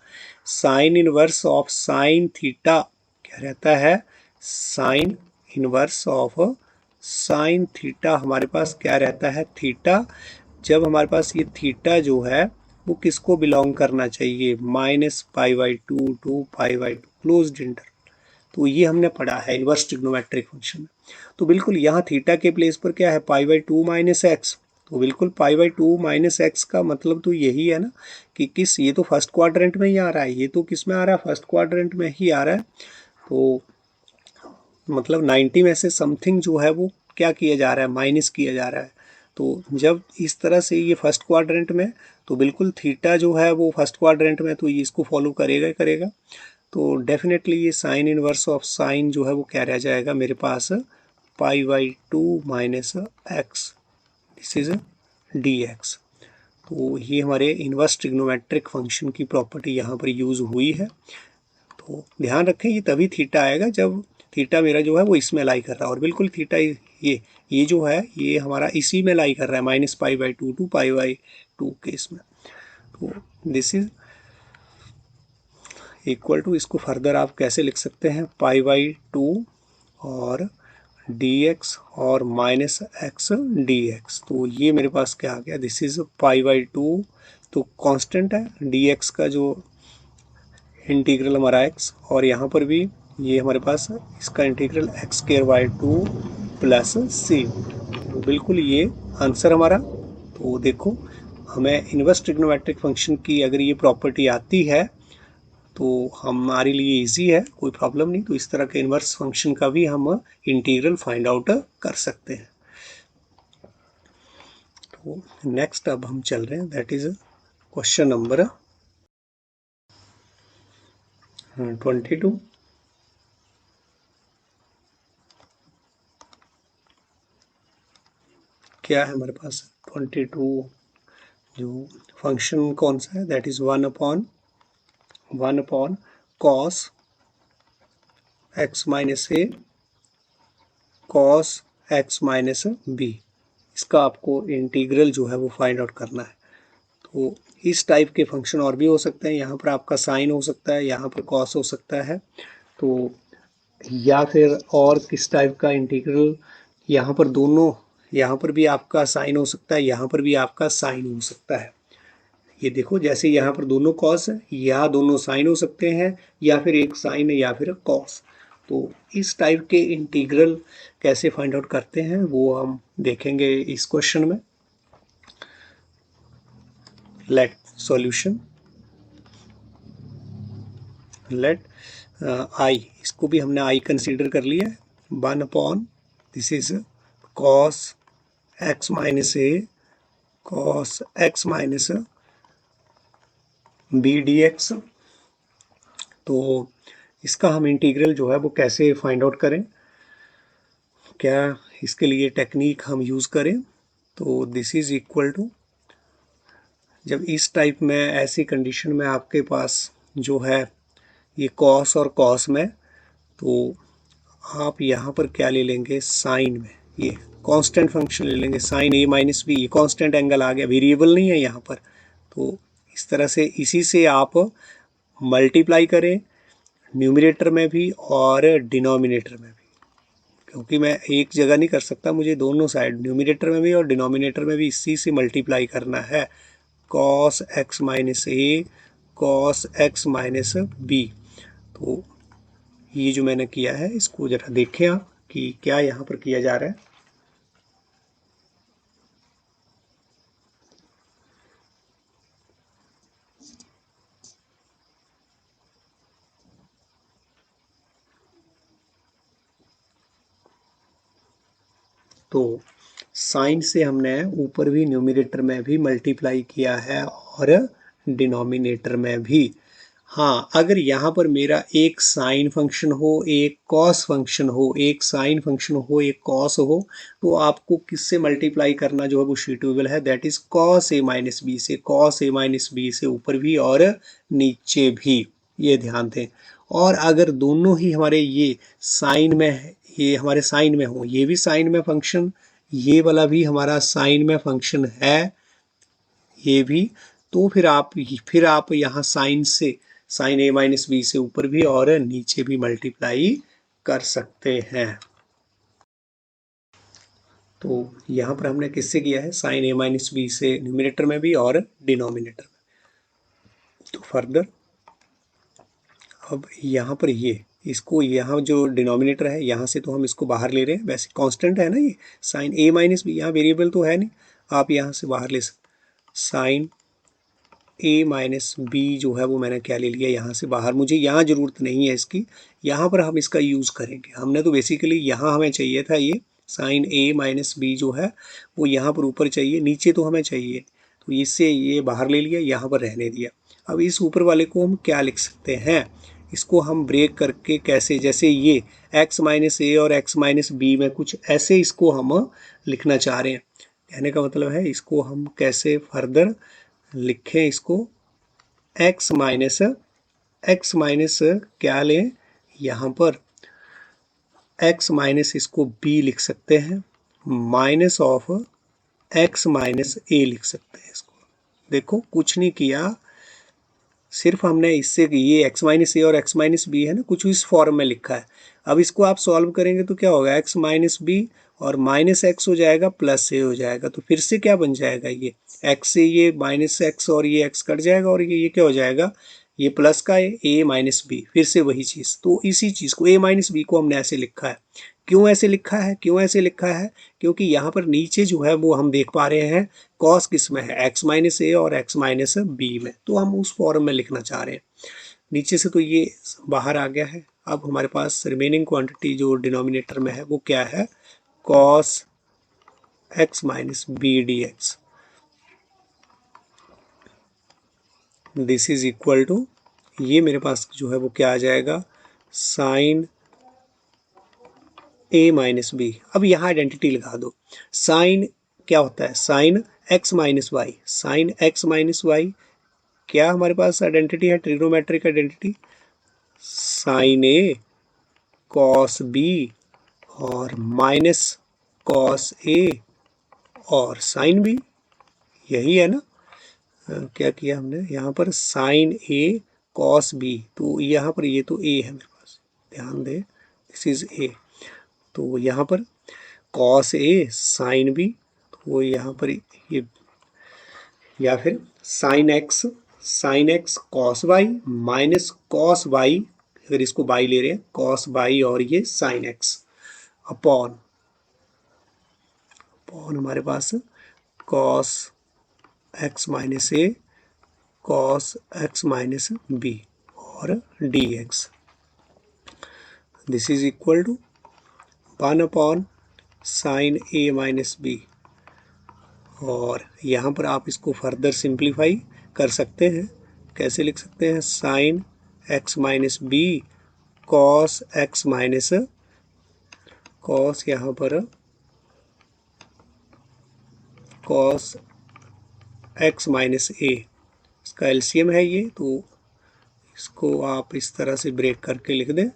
sine inverse of sine theta क्या रहता है, sine inverse of sine theta हमारे पास क्या रहता है, थीटा। जब हमारे पास ये थीटा जो है वो किसको बिलोंग करना चाहिए, minus pi by 2 to pi by 2 closed interval. तो ये हमने पढ़ा है इनवर्स ट्रिग्नोमेट्रिक फंक्शन में। तो बिल्कुल यहाँ थीटा के प्लेस पर क्या है, पाई बाई 2 माइनस एक्स। तो बिल्कुल पाई बाई 2 माइनस एक्स का मतलब तो यही है ना कि किस, ये तो फर्स्ट क्वाड्रेंट में ही आ रहा है, ये तो किस में आ रहा है, फर्स्ट क्वाड्रेंट में ही आ रहा है। तो मतलब 90 में से समथिंग जो है वो क्या किया जा रहा है, माइनस किया जा रहा है। तो जब इस तरह से ये फर्स्ट क्वाड्रेंट में, तो बिल्कुल थीटा जो है वो फर्स्ट क्वाड्रेंट में, तो ये इसको फॉलो करेगा ही करेगा। तो डेफिनेटली ये साइन इनवर्स ऑफ साइन जो है वो क्या रह जाएगा मेरे पास, π/2 minus x, this is d x. तो ये हमारे इनवर्स ट्रिग्नोमेट्रिक फंक्शन की प्रॉपर्टी यहाँ पर यूज़ हुई है। तो ध्यान रखें ये तभी थीटा आएगा जब थीटा मेरा जो है वो इसमें लाई कर रहा है, और बिल्कुल थीटा ये जो है ये हमारा इसी में लाई कर रहा है, -π/2 टू π/2 के इसमें। तो दिस इज इक्वल टू, इसको फर्दर आप कैसे लिख सकते हैं, π/2 और dx और -x dx। तो ये मेरे पास क्या आ गया, दिस इज π/2, तो कांस्टेंट है dx का जो इंटीग्रल हमारा x, और यहाँ पर भी ये हमारे पास इसका इंटीग्रल x²/2 प्लस c। तो बिल्कुल ये आंसर हमारा। तो देखो हमें इनवर्स ट्रिग्नोमेट्रिक फंक्शन की अगर ये प्रॉपर्टी आती है तो हमारे लिए इजी है, कोई प्रॉब्लम नहीं। तो इस तरह के इनवर्स फंक्शन का भी हम इंटीग्रल फाइंड आउट कर सकते हैं। तो नेक्स्ट अब हम चल रहे हैं, दैट इज क्वेश्चन नंबर 22। क्या है हमारे पास 22, जो फंक्शन कौन सा है, that is 1/1 cos x minus A cos x minus B, इसका आपको इंटीग्रल जो है वो फाइंड आउट करना है। तो इस टाइप के फंक्शन और भी हो सकते हैं, यहाँ पर आपका साइन हो सकता है, यहाँ पर कॉस हो सकता है, तो या फिर और किस टाइप का इंटीग्रल, यहाँ पर दोनों, यहाँ पर भी आपका साइन हो सकता है, यहाँ पर भी आपका साइन हो सकता है। ये देखो जैसे यहाँ पर दोनों कॉस है, यहाँ दोनों साइन हो सकते हैं, या फिर एक साइन या फिर कॉस। तो इस टाइप के इंटीग्रल कैसे फाइंड आउट करते हैं वो हम देखेंगे इस क्वेश्चन में। लेट सॉल्यूशन, लेट आई, इसको भी हमने आई कंसीडर कर लिया है, 1/, this is cos x minus A cos x minus B D x. तो इसका हम इंटीग्रल जो है वो कैसे फाइंड आउट करें, क्या इसके लिए टेक्निक हम यूज़ करें। तो दिस इज इक्वल टू, जब इस टाइप में ऐसी कंडीशन में आपके पास जो है ये कॉस और कॉस में, तो आप यहाँ पर क्या ले लेंगे, साइन में ये कांस्टेंट फंक्शन ले लेंगे, साइन ए माइनस बी, ये कांस्टेंट एंगल आ गया, वेरिएबल नहीं है यहाँ पर। तो इस तरह से इसी से आप मल्टीप्लाई करें न्यूमरेटर में भी और डिनोमिनेटर में भी, क्योंकि मैं एक जगह नहीं कर सकता, मुझे दोनों साइड न्यूमरेटर में भी और डिनोमिनेटर में भी इसी से मल्टीप्लाई करना है, cos x minus A cos x minus b. तो ये जो मैंने किया है इसको जरा देखें आप कि क्या यहाँ पर किया जा रहा है। तो साइन से हमने ऊपर भी न्यूमरेटर में भी मल्टीप्लाई किया है और डिनोमिनेटर में भी। हाँ, अगर यहाँ पर मेरा एक साइन फंक्शन हो, एक कॉस फंक्शन हो, एक साइन फंक्शन हो, एक कॉस हो, तो आपको किससे मल्टीप्लाई करना जो है वो शीटेबल है, that is cos A minus B से, कॉस ए माइनस बी से ऊपर भी और नीचे भी, ये ध्यान दें। और अगर दोनों ही हमारे ये साइन में, ये हमारे साइन में हो, ये भी साइन में फंक्शन, ये वाला भी हमारा साइन में फंक्शन है, ये भी, तो फिर आप यहाँ साइन से, साइन ए माइनस बी से ऊपर भी और नीचे भी मल्टीप्लाई कर सकते हैं। तो यहाँ पर हमने किससे किया है, साइन ए माइनस बी से न्यूमिनेटर में भी और डिनोमिनेटर में। तो फर्दर अब यहाँ पर ये, इसको यहाँ जो डिनोमिनेटर है यहाँ से तो हम इसको बाहर ले रहे हैं, वैसे कांस्टेंट है ना ये साइन ए माइनस बी, यहाँ वेरिएबल तो है नहीं, आप यहाँ से बाहर ले सकते, साइन ए माइनस बी जो है वो मैंने क्या ले लिया यहाँ से बाहर, मुझे यहाँ ज़रूरत नहीं है इसकी, यहाँ पर हम इसका यूज़ करेंगे। हमने तो बेसिकली यहाँ हमें चाहिए था ये साइन ए माइनस बी जो है वो यहाँ पर ऊपर चाहिए, नीचे तो हमें चाहिए, तो इससे ये बाहर ले लिया, यहाँ पर रहने दिया। अब इस ऊपर वाले को हम क्या लिख सकते हैं, इसको हम ब्रेक करके कैसे, जैसे ये x माइनस ए और x माइनस बी में कुछ ऐसे इसको हम लिखना चाह रहे हैं। कहने का मतलब है इसको हम कैसे फर्दर लिखें, इसको x माइनस क्या लें यहाँ पर, x माइनस इसको b लिख सकते हैं, minus of x minus a लिख सकते हैं इसको। देखो कुछ नहीं किया, सिर्फ हमने इससे ये x माइनस ए और x माइनस बी है ना, कुछ इस फॉर्म में लिखा है। अब इसको आप सॉल्व करेंगे तो क्या होगा, x माइनस बी और माइनस एक्स हो जाएगा प्लस ए हो जाएगा, तो फिर से क्या बन जाएगा, ये x से ये माइनस एक्स और ये x कट जाएगा और ये क्या हो जाएगा, ये प्लस का है a माइनस बी, फिर से वही चीज़। तो इसी चीज़ को a माइनस बी को हमने ऐसे लिखा है। क्यों ऐसे लिखा है, क्यों ऐसे लिखा है, क्योंकि यहाँ पर नीचे जो है वो हम देख पा रहे हैं कॉस किस में है, x माइनस ए और x माइनस बी में, तो हम उस फॉर्म में लिखना चाह रहे हैं। नीचे से तो ये बाहर आ गया है। अब हमारे पास रिमेनिंग क्वांटिटी जो डिनोमिनेटर में है वो क्या है, cos x minus B D x. This is equal to, ये मेरे पास जो है वो क्या आ जाएगा, साइन ए माइनस बी। अब यहाँ आइडेंटिटी लगा दो, साइन क्या होता है, sine x minus Y, sine x minus Y क्या हमारे पास आइडेंटिटी है, trigonometric identity, sine A cos B और माइनस कॉस ए और साइन बी, यही है ना। क्या किया हमने यहाँ पर, साइन ए कॉस बी, तो यहाँ पर ये तो ए है मेरे पास, ध्यान दे, दिस इज ए, तो यहाँ पर कॉस ए साइन बी, तो वो यहाँ पर ये, या फिर sine X cos Y minus cos Y, अगर इसको बाई ले रहे हैं कॉस वाई और ये साइन एक्स अपॉन अपॉन हमारे पास cos x minus a cos x minus b और D x. This is equal to 1 upon sine a minus b, और यहाँ पर आप इसको फर्दर सिंप्लीफाई कर सकते हैं। कैसे लिख सकते हैं, sine x minus b cos x minus, cos यहाँ पर कॉस एक्स माइनस ए, इसका एलसीएम है ये, तो इसको आप इस तरह से ब्रेक करके लिख दें,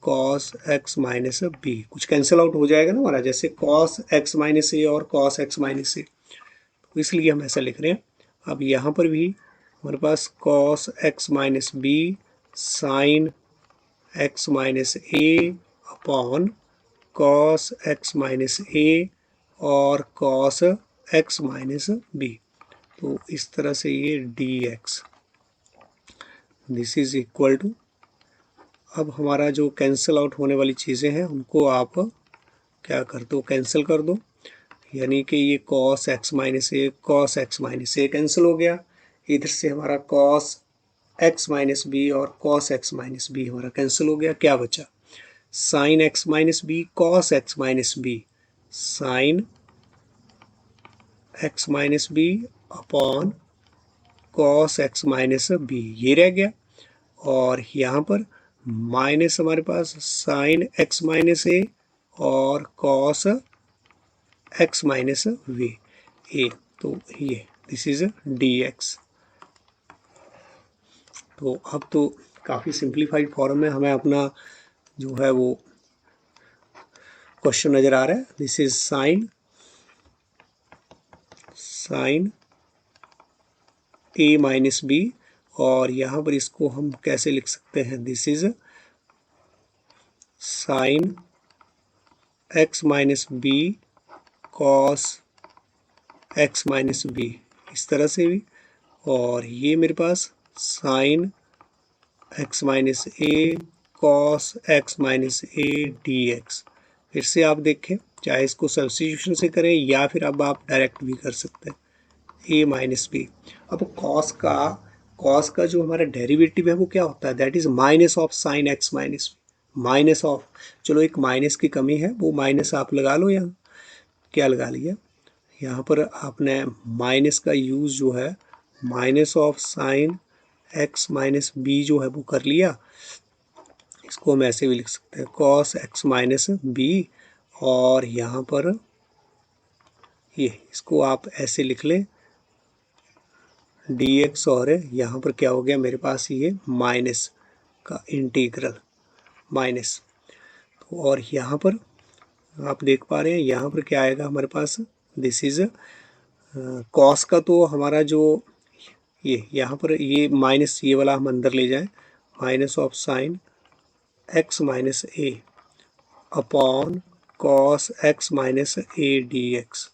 कॉस एक्स माइनस बी, कुछ कैंसिल आउट हो जाएगा ना हमारा, जैसे कॉस एक्स माइनस ए और कॉस एक्स माइनस ए, तो इसलिए हम ऐसा लिख रहे हैं। अब यहाँ पर भी हमारे पास cos x minus b sine x minus a upon cos x minus a और कॉस एक्स माइनस बी, तो इस तरह से ये d x, this is equal to, अब हमारा जो कैंसिल आउट होने वाली चीज़ें हैं उनको आप क्या कर दो, कैंसिल कर दो, यानी कि ये cos x minus a cancel हो गया, इधर से हमारा कॉस एक्स माइनस बी और कॉस एक्स माइनस बी हमारा कैंसिल हो गया, क्या बचा, sine x minus b cos x minus b, sine x minus b upon cos x minus b, ये रह गया, और यहाँ पर माइनस हमारे पास साइन एक्स माइनस ए और cos x minus v a, तो ये दिस इज डी एक्स। तो अब तो काफ़ी सिंप्लीफाइड फॉर्म में हमें अपना जो है वो क्वेश्चन नज़र आ रहा है। This is sine a minus b, और यहाँ पर इसको हम कैसे लिख सकते हैं, this is sine x minus b cos x minus b, इस तरह से भी, और ये मेरे पास sine x minus a cos x minus a d x. फिर से आप देखें, चाहे इसको सब्स्टिट्यूशन से करें या फिर अब आप डायरेक्ट भी कर सकते हैं, ए माइनस बी। अब कॉस का कॉस का जो हमारा डेरिवेटिव है वो क्या होता है, that is minus of sine x minus b, minus of, चलो एक माइनस की कमी है, वो माइनस आप लगा लो, यहाँ क्या लगा लिया, यहाँ पर आपने माइनस का यूज़ जो है minus of sine x minus b जो है वो कर लिया। इसको हम ऐसे भी लिख सकते हैं कॉस एक्स माइनस बी, और यहाँ पर ये इसको आप ऐसे लिख लें डी एक्स, और यहाँ पर क्या हो गया मेरे पास ये माइनस का इंटीग्रल माइनस। तो और यहाँ पर आप देख पा रहे हैं यहाँ पर क्या आएगा हमारे पास, दिस इज कॉस का तो हमारा जो ये यहाँ पर ये माइनस ये वाला हम अंदर ले जाएं, minus of sine x minus a upon cos x minus a d x.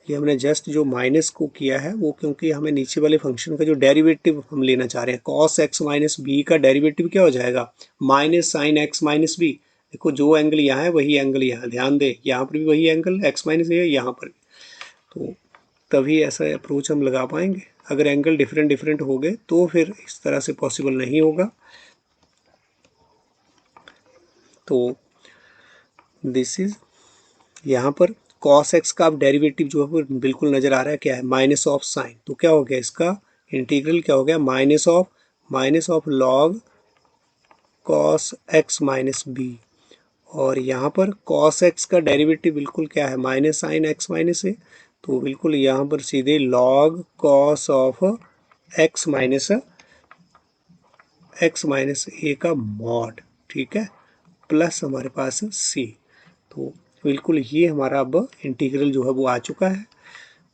ये हमने जस्ट जो माइनस को किया है वो क्योंकि हमें नीचे वाले फंक्शन का जो डेरिवेटिव हम लेना चाह रहे हैं, कॉस एक्स माइनस बी का डेरिवेटिव क्या हो जाएगा, minus sine x minus b. देखो जो एंगल यहाँ है वही एंगल यहाँ, ध्यान दे यहाँ पर भी वही एंगल एक्स माइनस ए है यहाँ पर भी, तो तभी ऐसा अप्रोच हम लगा पाएंगे। अगर एंगल डिफरेंट डिफरेंट हो गए तो फिर इस तरह से पॉसिबल नहीं होगा। तो दिस इज यहाँ पर कॉस एक्स का अब डेरिवेटिव जो है वो बिल्कुल नज़र आ रहा है, क्या है माइनस ऑफ साइन, तो क्या हो गया इसका इंटीग्रल क्या हो गया minus of log cos x minus b, और यहाँ पर कॉस एक्स का डेरिवेटिव बिल्कुल क्या है minus sine x minus a, तो बिल्कुल यहाँ पर सीधे log cos of x minus a का मॉड, ठीक है, प्लस हमारे पास सी। तो बिल्कुल ये हमारा अब इंटीग्रल जो है वो आ चुका है।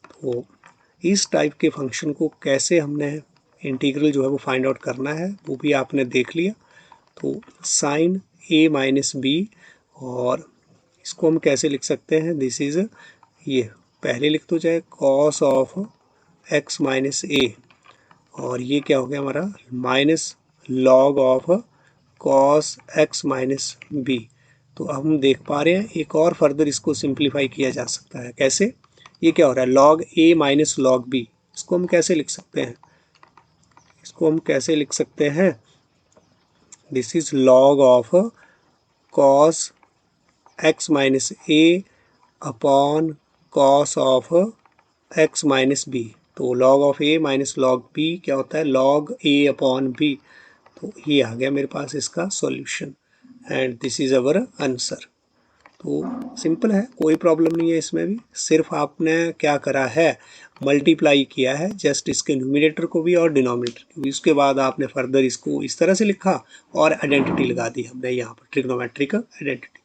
तो इस टाइप के फंक्शन को कैसे हमने इंटीग्रल जो है वो फाइंड आउट करना है वो भी आपने देख लिया। तो साइन ए माइनस बी, और इसको हम कैसे लिख सकते हैं, दिस इज ये पहले लिख तो जाए cos of x minus a, और ये क्या हो गया हमारा minus log of cos x minus b. तो अब हम देख पा रहे हैं एक और फर्दर इसको सिंप्लीफाई किया जा सकता है, कैसे, ये क्या हो रहा है लॉग ए माइनस लॉग बी, इसको हम कैसे लिख सकते हैं, इसको हम कैसे लिख सकते हैं, this is log of cos x minus a upon cos of x minus b. तो log of a minus log b क्या होता है लॉग ए अपॉन बी। तो ये आ गया मेरे पास इसका solution, and this is our answer. तो सिंपल है, कोई प्रॉब्लम नहीं है इसमें भी, सिर्फ आपने क्या करा है मल्टीप्लाई किया है जस्ट इसके न्यूमिनेटर को भी और डिनोमिनेटर को भी, उसके बाद आपने फर्दर इसको इस तरह से लिखा और आइडेंटिटी लगा दी हमने यहाँ पर ट्रिग्नोमेट्रिक आइडेंटिटी।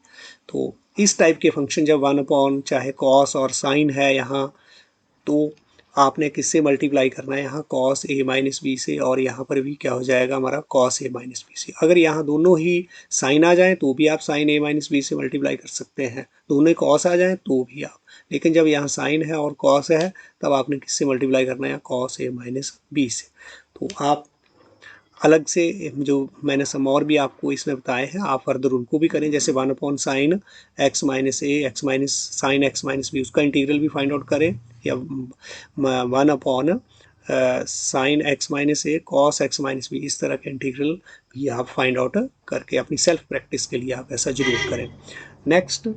तो इस टाइप के फंक्शन जब 1 चाहे कॉस और साइन है यहाँ, तो आपने किससे मल्टीप्लाई करना है यहाँ कॉस ए माइनस बी से, और यहाँ पर भी क्या हो जाएगा हमारा कॉस ए माइनस बी से। अगर यहाँ दोनों ही साइन आ जाएं तो भी आप साइन ए माइनस बी से मल्टीप्लाई कर सकते हैं, दोनों कॉस आ जाएं तो भी आप, लेकिन जब यहाँ साइन है और कॉस है तब आपने किससे मल्टीप्लाई करना है कॉस ए माइनस बी से। तो आप अलग से जो मैंने सम और भी आपको इसमें बताए हैं आप फर्दर उनको भी करें, जैसे 1/sin x minus a x minus sine x minus b, उसका इंटीग्रल भी फाइंड आउट करें, या 1/sin x minus a cos x minus b, इस तरह के इंटीग्रल भी आप फाइंड आउट करके अपनी सेल्फ प्रैक्टिस के लिए आप ऐसा जरूर करें। नेक्स्ट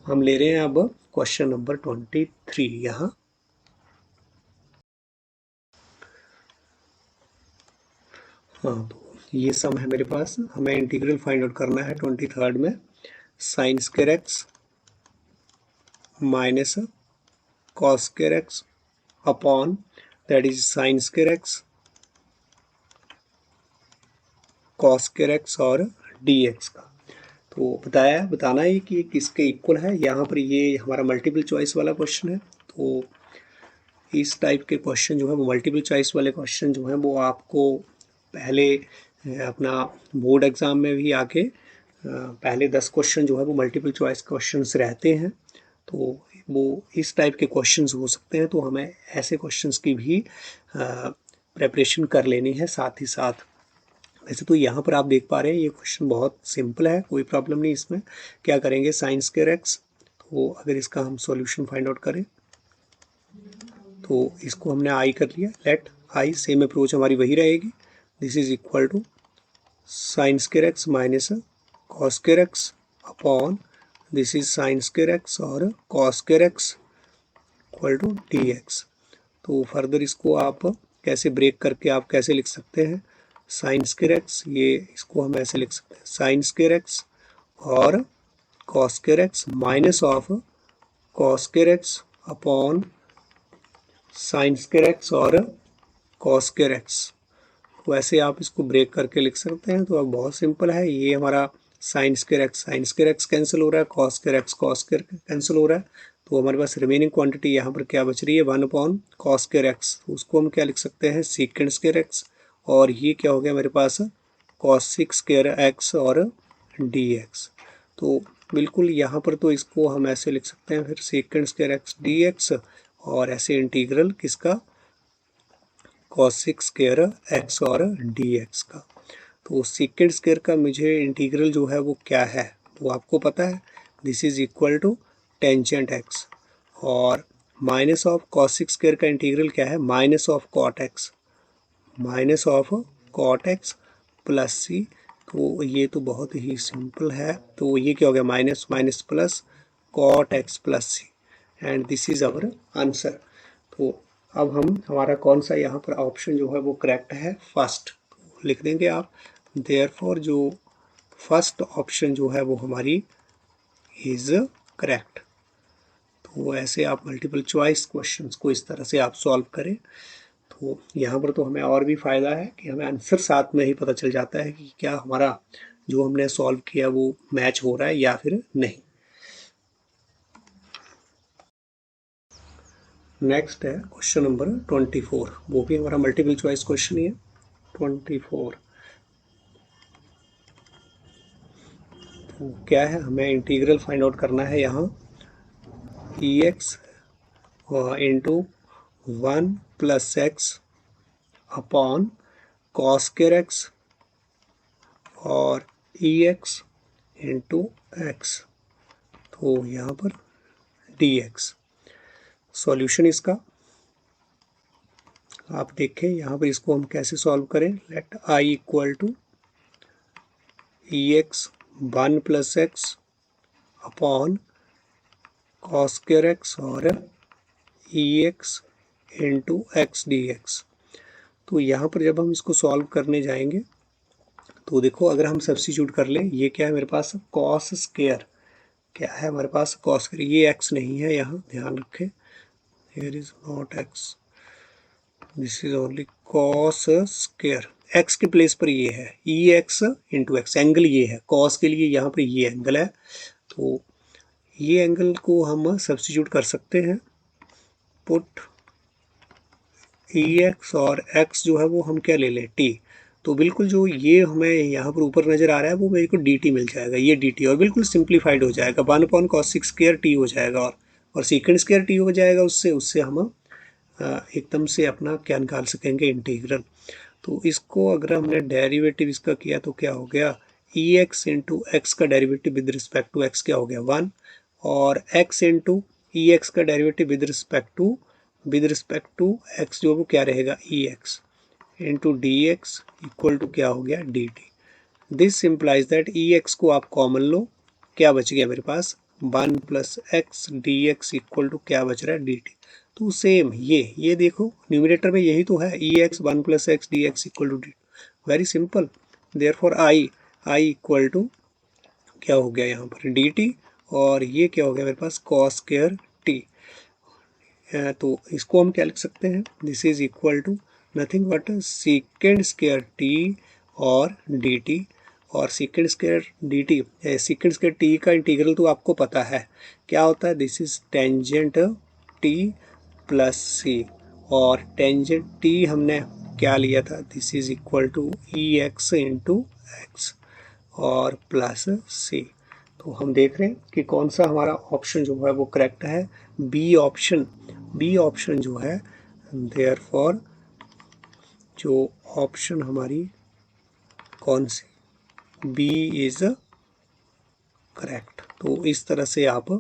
हम ले रहे हैं अब क्वेश्चन नंबर 23 यहाँ। हाँ, तो ये सम है मेरे पास, हमें इंटीग्रल फाइंड आउट करना है 23rd में, sign square x minus cos square x upon that is sine square x cos square x और डी एक्स का। तो बताना है कि ये किसके इक्वल है, यहाँ पर ये हमारा मल्टीपल चॉइस वाला क्वेश्चन है। तो इस टाइप के क्वेश्चन जो है वो मल्टीपल चॉइस वाले क्वेश्चन जो है वो आपको पहले अपना बोर्ड एग्ज़ाम में भी आके पहले 10 क्वेश्चन जो है वो मल्टीपल चॉइस क्वेश्चंस रहते हैं, तो वो इस टाइप के क्वेश्चंस हो सकते हैं। तो हमें ऐसे क्वेश्चंस की भी प्रेपरेशन कर लेनी है साथ ही साथ। वैसे तो यहाँ पर आप देख पा रहे हैं ये क्वेश्चन बहुत सिंपल है, कोई प्रॉब्लम नहीं इसमें। क्या करेंगे साइन स्क्वायर एक्स, तो अगर इसका हम सॉल्यूशन फाइंड आउट करें तो इसको हमने आई कर लिया, लेट आई, सेम अप्रोच हमारी वही रहेगी। This is equal to sine square x minus cos square x upon this is sine square x और cos square x equal to d x. तो फर्दर इसको आप कैसे ब्रेक करके आप कैसे लिख सकते हैं, साइन स्क्वायर एक्स, ये इसको हम ऐसे लिख सकते हैं साइन स्क्वायर एक्स और cos square x minus of cos square x upon sine square x और कॉस स्क्वायर एक्स। तो ऐसे आप इसको ब्रेक करके लिख सकते हैं। तो अब बहुत सिंपल है, ये हमारा साइन स्क्वायर एक्स कैंसिल हो रहा है, कॉस स्क्वायर कैंसिल हो रहा है। तो हमारे पास रिमेनिंग क्वांटिटी यहाँ पर क्या बच रही है, 1 अपॉन कॉस स्क्वायर एक्स। तो उसको हम क्या लिख सकते हैं, सीकेंड स्क्वायर एक्स, और ये क्या हो गया मेरे पास कॉसिक स्क्वायर एक्स और डी एक्स। तो बिल्कुल यहाँ पर तो इसको हम ऐसे लिख सकते हैं फिर सीकेंड स्क्वायर एक्स डी एक्स, और ऐसे इंटीग्रल किसका, कॉसिक स्क्वायर एक्स और डी एक्स का। तो सीकेंड स्क्वायर का मुझे इंटीग्रल जो है वो क्या है वो आपको पता है, this is equal to tangent x, और माइनस ऑफ कॉसिक स्क्वायर का इंटीग्रल क्या है, minus of cot x, minus of cot x plus C. तो ये तो बहुत ही सिंपल है, तो ये क्या हो गया, minus minus plus cot x plus C, and this is our answer. तो अब हम हमारा कौन सा यहाँ पर ऑप्शन जो है वो करेक्ट है, फर्स्ट। तो लिख देंगे आप, देयरफॉर जो फर्स्ट ऑप्शन जो है वो हमारी इज करेक्ट। तो ऐसे आप मल्टीपल चॉइस क्वेश्चंस को इस तरह से आप सॉल्व करें। तो यहाँ पर तो हमें और भी फ़ायदा है कि हमें आंसर साथ में ही पता चल जाता है कि क्या हमारा जो हमने सॉल्व किया वो मैच हो रहा है या फिर नहीं। नेक्स्ट है क्वेश्चन नंबर 24, वो भी हमारा मल्टीपल चॉइस क्वेश्चन ही है। 24 तो क्या है, हमें इंटीग्रल फाइंड आउट करना है यहाँ e x into 1 plus x upon cos square x और ई एक्स इंटू एक्स, तो यहाँ पर डी एक्स। सॉल्यूशन इसका आप देखें, यहाँ पर इसको हम कैसे सॉल्व करें, let I equal to e x 1 plus x upon cos square x और e x into x D x. तो यहाँ पर जब हम इसको सॉल्व करने जाएंगे तो देखो, अगर हम सब्स्टिट्यूट कर लें, ये क्या है मेरे पास कॉस स्क्वायर, क्या है हमारे पास कॉस स्क्वायर, ये एक्स नहीं है, यहाँ ध्यान रखें, here is not x, this is only cos square, x के प्लेस पर ये है e x into x, angle ये है कॉस के लिए, यहाँ पर ये एंगल है। तो ये एंगल को हम सब्स्टिट्यूट कर सकते हैं, पुट ई एक्स और एक्स जो है वो हम क्या ले लें, टी। तो बिल्कुल जो ये हमें यहाँ पर ऊपर नज़र आ रहा है वो मेरे को डी टी मिल जाएगा, ये डी टी, और बिल्कुल सिंप्लीफाइड हो जाएगा, 1 अपॉन कॉस स्क्वायर टी हो जाएगा, और सेकंड स्क्वायर टी हो जाएगा, उससे उससे हम एकदम से अपना क्या निकाल सकेंगे, इंटीग्रल। तो इसको अगर हमने डेरिवेटिव इसका किया तो क्या हो गया, ई एक्स इंटू एक्स का derivative with respect to x क्या हो गया 1, और एक्स इंटू ई एक्स का derivative with respect to x जो वो क्या रहेगा, e x into d x equal to क्या हो गया, d t. This implies that e x को आप कॉमन लो, क्या बच गया मेरे पास 1 plus x D x equal to क्या बच रहा है, डी टी। तो सेम ये देखो न्यूमरेटर में यही तो है, e x 1 plus x D x equal to d, very simple. Therefore I equal to क्या हो गया यहाँ पर डी टी, और ये क्या हो गया मेरे पास कॉस स्क्वायर टी। तो इसको हम क्या लिख सकते हैं, this is equal to nothing but secant square t और डी टी, और secant square d t, secant square t का इंटीग्रल तो आपको पता है क्या होता है, this is tangent t plus C, और टेंजेंट टी हमने क्या लिया था, this is equal to e x into x और प्लस सी। तो हम देख रहे हैं कि कौन सा हमारा ऑप्शन जो है वो करेक्ट है, बी ऑप्शन जो है, देयरफॉर जो ऑप्शन हमारी कौन सी, बी इज करेक्ट। तो इस तरह से आप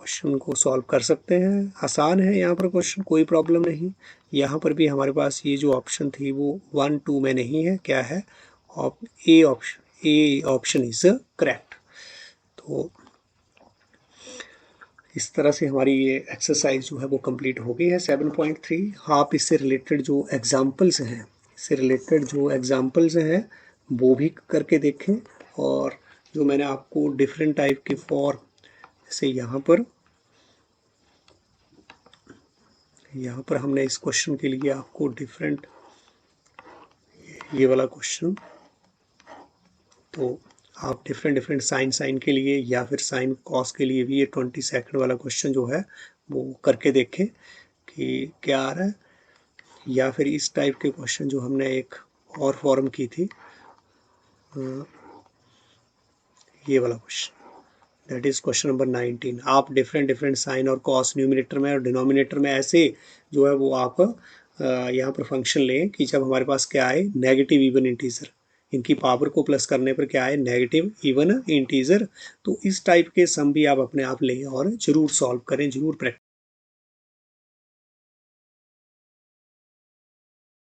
क्वेश्चन को सॉल्व कर सकते हैं। आसान है यहाँ पर क्वेश्चन, कोई प्रॉब्लम नहीं। यहाँ पर भी हमारे पास ये जो ऑप्शन थी वो 1 2 में नहीं है, क्या है, ए ऑप्शन इज करेक्ट। तो इस तरह से हमारी ये एक्सरसाइज जो है वो कंप्लीट हो गई है 7.3। आप इससे रिलेटेड जो एग्जाम्पल्स हैं वो भी करके देखें। और जो मैंने आपको डिफरेंट टाइप के फॉर, जैसे यहाँ पर हमने इस क्वेश्चन के लिए आपको डिफरेंट, ये वाला क्वेश्चन, तो आप डिफरेंट साइन के लिए या फिर साइन कॉस के लिए भी ये 20 सेकंड वाला क्वेश्चन जो है वो करके देखें कि क्या आ रहा है। या फिर इस टाइप के क्वेश्चन जो हमने एक और फॉर्म की थी, ये वाला question, that is question number 19। आप डिफरेंट साइन और कॉस न्यूमिनेटर में और डिनोमिनेटर में ऐसे जो है वो आप यहाँ पर फंक्शन लें कि जब हमारे पास क्या आए, नेगेटिव इवन इंटीजर, इनकी पावर को प्लस करने पर क्या आए, नेगेटिव इवन इंटीजर। तो इस टाइप के सम भी आप अपने आप लें और जरूर सॉल्व करें, जरूर प्रैक्टिस